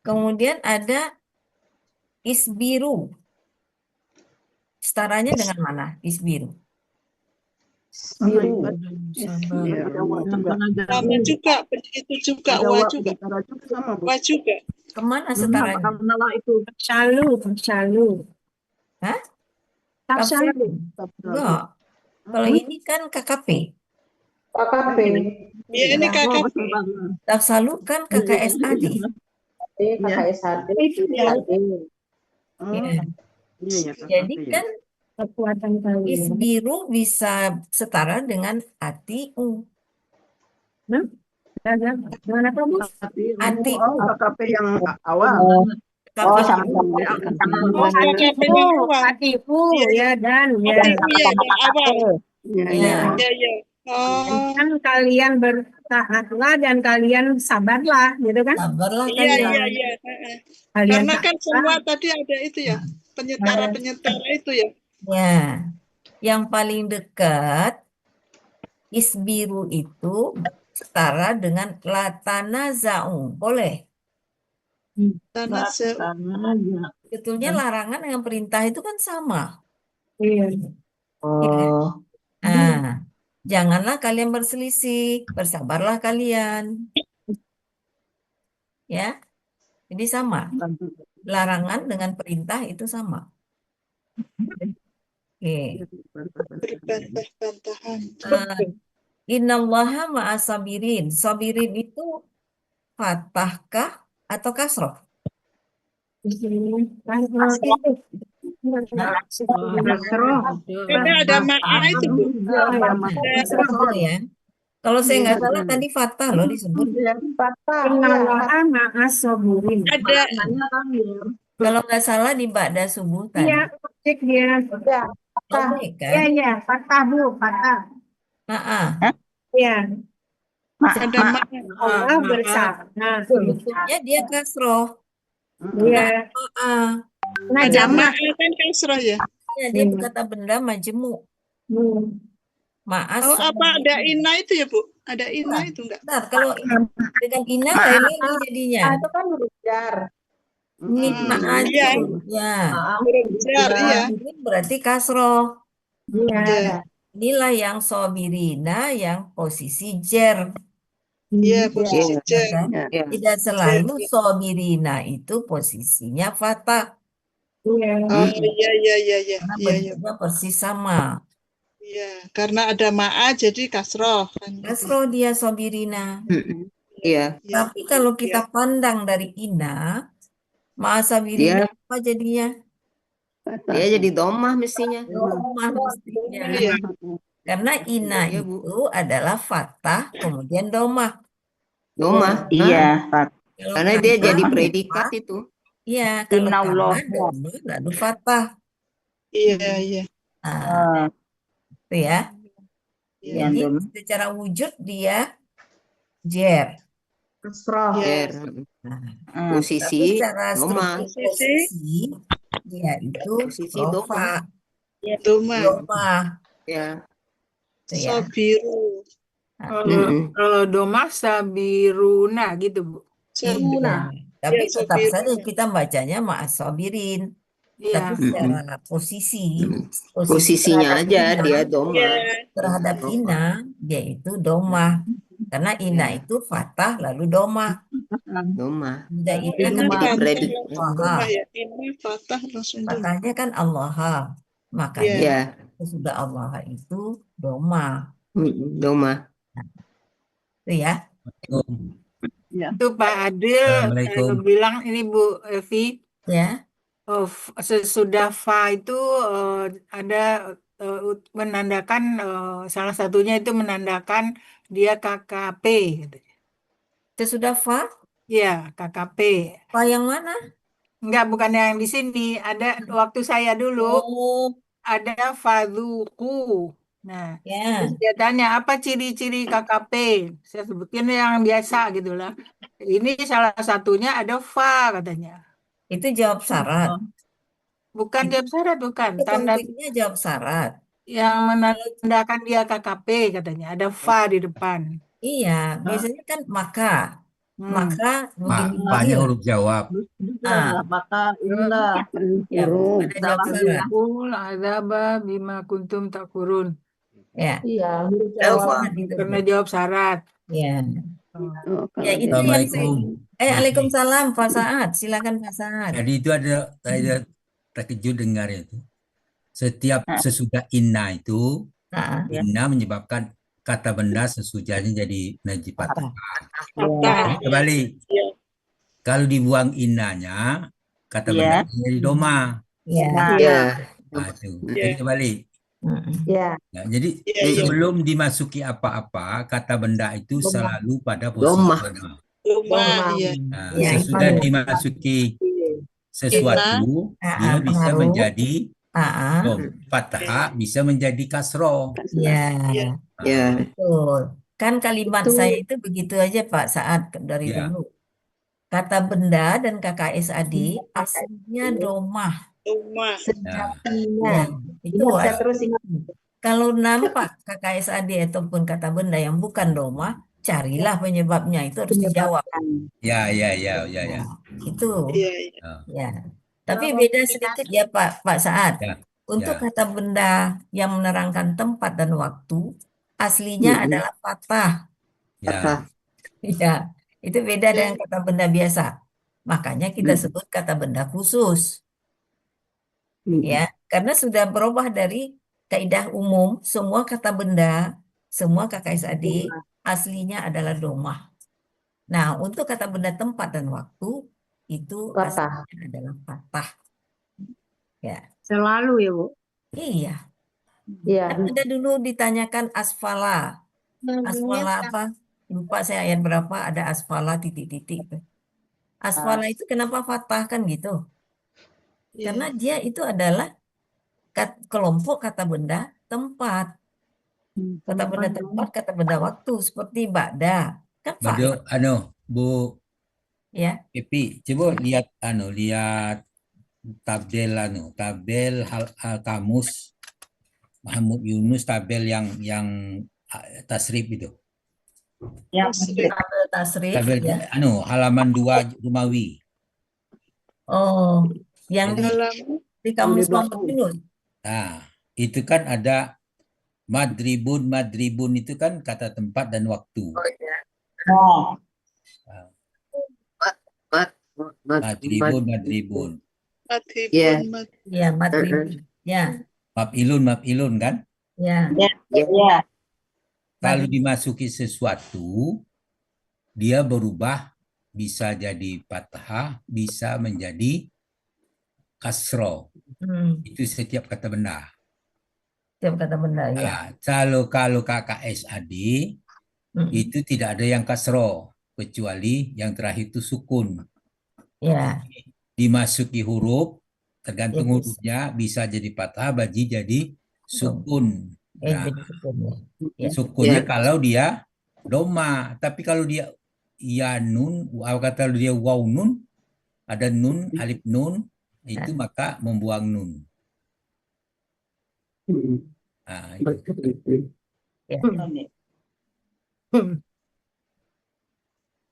Kemudian ada isbiru. Setaranya dengan mana? Isbiru. Biru. Sama juga, itu juga, wa juga. Wa juga. Kemana setaranya? Tafshalu. Hah? Tafshalu. Enggak. Kalau ini kan KKP. KKP. Iya, ini KKP. Tafsalu kan KKSAD. KKSAD. Itu ya. Ya. Jadi kan Kekuatan kalian. isbiru bisa setara dengan atiu. Gimana kamu? Ati. KKP yang awal. Oh, sama. KKP yang awal. Atiku ya dan ya. Atiku ya, yang awal. Ya. Iya, iya. Oh, Kan kalian bertaatlah dan kalian sabarlah, gitu kan? Sabarlah iya, kalian. iya, iya. Kalian Karena kan sabar. semua tadi ada itu ya, penyetara-penyetara itu ya. Ya. Yang paling dekat isbiru itu setara dengan latanaza'u. Boleh. Tanah Sebetulnya larangan dengan perintah itu kan sama. Iya. Oh. Nah, janganlah kalian berselisih, bersabarlah kalian. Ya. Jadi sama. Larangan dengan perintah itu sama. Oke. berbantah-bantahan. Innallaha ma'asabirin. Sabirin itu fathahkah atau kasroh? Karena ada ma'a itu Bu. Kasroh ya. Kalau saya nggak salah tadi fathah loh disebut. Innallaha ma'as-sabirin. Ada Kalau nggak salah di ba'da subuh tadi. Iya, cek dia. Boleh Iya, kan? iya, patah Bu, patah. Iya. ada ma'a. Allah bersama. Sebetulnya dia kasroh. Iya. Nah, Ada jamak. ma'a kan kasroh ya. Ya, dia kata benda majemuk. Ma'as. Oh, apa ada ina itu ya Bu? Ada ina itu enggak? Bentar, kalau dengan ina lain lagi jadinya. Itu kan berujar. Ini ma'as. Iya. Ya. Berujar, iya. Ini berarti kasroh. Iya. Inilah yang sobirina yang posisi jer. Iya, posisi Iya, Ya jen. kan? ya. Tidak selalu sobirina itu posisinya fatah. Oh iya iya iya iya Karena iya iya. bentuknya persis sama. Iya, karena ada ma'a jadi kasroh kan gitu. Kasro dia sobirina. Iya, Iya. Tapi kalau Iya. kita pandang dari ina, dia ma'asabirina apa jadinya? dia jadi domah mestinya. Domah mestinya. Iya. Karena ina Iya, Bu. itu adalah fatah kemudian domah. Domah. Iya, Pak. Kalau Karena dia jadi karena predikat itu. ya kalau Inna Allah. karena domah lalu fatah. Iya iya. Nah, itu ya. Iya. Jadi Iya, secara wujud dia jer. Kasroh. Iya. Ber. Nah, Hmm. tapi Posisi secara domah. struktur posisi dia itu Posisi domah. rofa, Doma. domah, Ya. itu ya. Sobiru. Kalau domah sabiruna gitu, Bu. Iya. Tapi Ya, tetap sobiru. saja kita bacanya ma'asabirin. Tapi Iya. secara posisi Posisinya terhadap aja ina, dia domah. Iya. terhadap Rofa. ina dia itu domah. Karena ina Ya. itu fatah lalu domah. Domah. Tidak ina Dia kan jadi Fatah predikat. langsung doma ya. Ini fatah langsung doma. fatahnya kan Allah. Makanya Ya. sudah Allah itu domah. Domah. Itu ya. Itu Pak Adil Assalamualaikum. bilang ini Bu Evi, Ya. sesudah fa itu ada menandakan salah satunya itu menandakan dia KKP. Sesudah fa, Ya, KKP. fa yang mana? Enggak, bukan yang di sini. Ada waktu saya dulu Oh, ada fadzuku. Nah, ya. terus dia tanya apa ciri-ciri KKP? Saya sebutin yang biasa gitu lah. Ini salah satunya ada fa katanya. Itu jawab syarat. Bukan jawab syarat, bukan. Itu Tanda konteksnya jawab syarat. yang menandakan dia KKP katanya. Ada fa di depan. Iya, biasanya kan maka. Maka begini-begini. Paknya huruf jawab. Apakah indah? Ya, ada jawab syarat. Kul azaba bima kuntum takurun. Ya. Iya, huruf Jawab jawab. syarat itu. Karena jawab syarat. Ya. Oh, Ya, itu yang Assalamualaikum. Waalaikumsalam, Pak Saad. Silakan Pak Saad. Jadi itu ada saya terkejut dengar itu. Setiap sesudah inna itu, inna menyebabkan kata benda sesudahnya jadi najib patah. Fatah. Kembali. Kalau dibuang innanya, kata benda jadi doma. Ya. Nah, itu. Jadi kembali. Ya. Nah, jadi sebelum dimasuki apa-apa, kata benda itu selalu pada posisi Domah. doma. Doma. Iya. Nah, Ya, sesudah itu. dimasuki sesuatu, dia bisa pengaruh. menjadi fathah, bisa menjadi kasroh. Ya. Ya. Betul. Kan kalimat saya itu begitu aja Pak Saad dari dulu. Kata benda dan KKSAD aslinya domah. Doma. Sejatinya. Itu Ingat, terus ingat. kalau nampak KKSAD ataupun kata benda yang bukan domah, carilah penyebabnya. Itu harus dijawab. Ya. Itu. Iya. Ya. Tapi beda sedikit ya Pak Saad. Ya. Untuk kata benda yang menerangkan tempat dan waktu, aslinya adalah fathah. Ya. Ya, itu beda dengan kata benda biasa. Makanya kita sebut kata benda khusus. Ya, karena sudah berubah dari kaidah umum, semua kata benda, semua KKSAD aslinya adalah domah. Nah, untuk kata benda tempat dan waktu, itu aslinya adalah fathah. Ya. Selalu ya, Bu? Iya. Iya. Ada dulu ditanyakan asfala. Asfala apa? Lupa saya ayat berapa, ada asfala titik-titik. Asfala itu kenapa fathah kan gitu? Karena dia itu adalah kelompok kata benda tempat. Kata benda tempat, kata benda waktu. Seperti ba'da. Kan fathah. Bu Ya. Epi, coba lihat tabel kamus Muhammad Yunus, tabel yang tasrif itu. Tabel tasrif Tabel ya. halaman 2 Rumawi. Oh, yang di kamus Muhammad Yunus. Nah, itu kan ada madribun itu kan kata tempat dan waktu. Oh, Madribun, madribun. Ya. Ya, matribun. Ya, Maf'ilun kan? ya. ya. Kalau dimasuki sesuatu, dia berubah bisa jadi fathah, bisa menjadi kasro. Itu setiap kata benda. Setiap kata benda, ya. Kalau KKSAD itu tidak ada yang kasro, kecuali yang terakhir itu sukun. Ya. Dimasuki huruf, tergantung Ya, bisa. hurufnya, bisa jadi fathah, baji jadi sukun. Nah, Jadi sukun, ya. Ya. sukunnya kalau dia doma, tapi kalau dia ya nun, kalau dia waw nun, ada nun, alif nun, itu maka membuang nun. Nah, itu. Ya.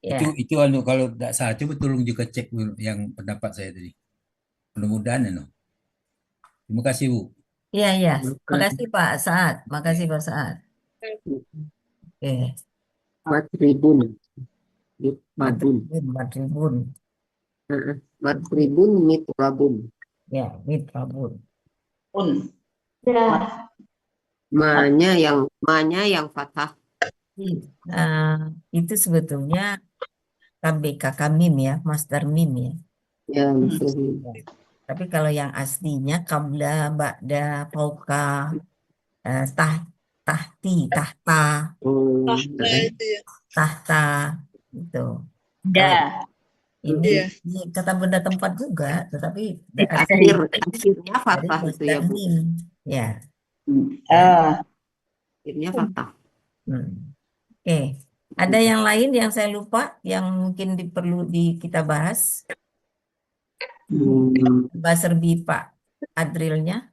Ya. Itu kalau tidak salah, coba tolong juga cek yang pendapat saya tadi. Mudah-mudahan Terima kasih, Bu. Iya, iya. Makasih Pak Saad. Makasih Pak Saad. Oke. Matribun. Matribun. Matribun mitrabun. Ya, mitrabun. Ya. Manya yang fathah. Itu sebetulnya KBK mim ya, master mim ya. Ya, Tapi kalau yang aslinya qabla, ba'da, fauqa, tahti, tahta, tahta, itu. Ya. Ini kata benda tempat juga, tetapi akhirnya fathah itu ya, Bu. Ya. Akhirnya fathah. Oke. Ada yang lain yang saya lupa yang mungkin perlu kita bahas? Bahasa lebih Pak Adrilnya.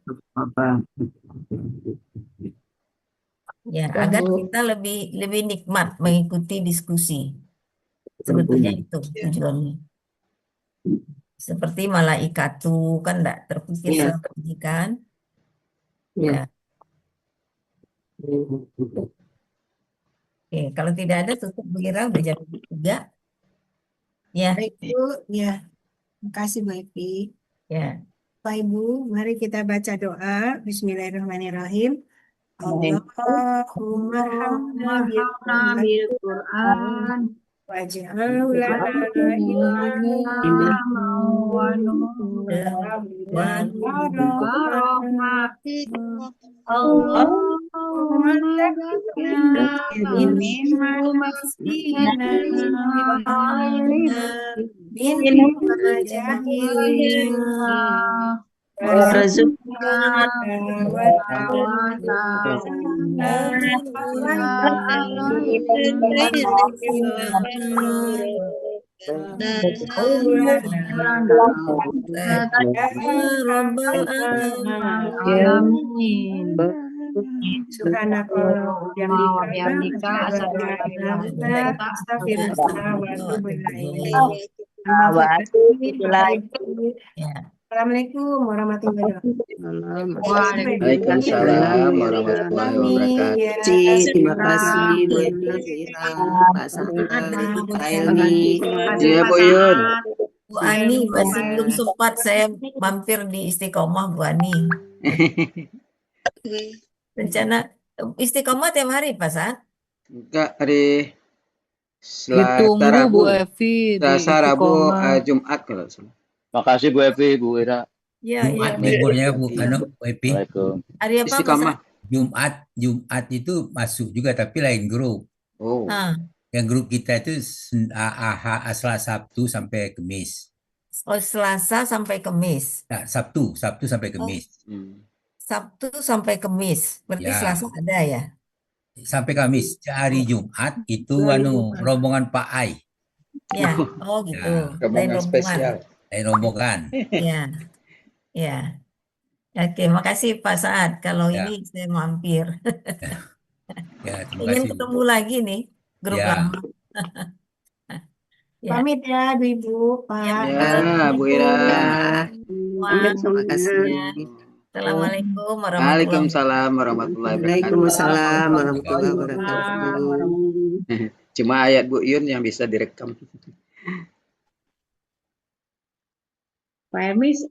Ya, agar kita lebih nikmat mengikuti diskusi. Sebetulnya itu tujuannya. Seperti malaikatu kan enggak terpikir seperti kan? Ya. Oke, kalau tidak ada tutup Bu Ira, udah jam 3. Ya. Baik Bu, ya. Makasih Bu Evi. Ya. Bapak Ibu, mari kita baca doa. Bismillahirrahmanirrahim. Allahumma hamna bil Qur'an waj'alhu lana imaman wa nuran wa rahmatan. Allahumma zakkina minhu masjidina min jahilina warzuqna Assalamualaikum warahmatullahi wabarakatuh. Waalaikumsalam warahmatullahi wabarakatuh. Terima kasih Bu Ira, Pak Saad, Pak Elmi. Iya Bu Yun. Bu Ani masih belum sempat saya mampir di Istiqomah Bu Ani. Rencana Istiqomah tiap hari Pak Saad? Enggak, hari Ditunggu Bu Evi di Selasa, Rabu, Istiqomah. Jumat kalau salah. Makasih Bu Evi, Bu Ira. Iya, Jumat liburnya Bu Evi. Hari apa Istiqomah. Jumat itu masuk juga tapi lain grup. Oh. Yang grup kita itu Selasa, Sabtu sampai Kamis. Oh, Selasa sampai Kamis. Nah, Sabtu sampai Kamis. Sabtu sampai Kamis. Berarti Ya. Selasa ada ya? Sampai Kamis. Hari Jumat itu rombongan Pak Ai. Ya. Oh gitu. Lain Rombongan spesial. Rombongan. Ya. Ya. Oke, makasih Pak Saad. Kalau ini saya mampir. Ya, terima Ingin kasih. ketemu lagi nih grup lama. Ya. Pamit ya Bu Ibu, Pak. Ya, Bu Ira. Terima kasih. Assalamualaikum warahmatullahi wabarakatuh. Waalaikumsalam warahmatullahi wabarakatuh. Waalaikumsalam warahmatullahi wabarakatuh. Cuma ayat Bu Yun yang bisa direkam. Pak Hermes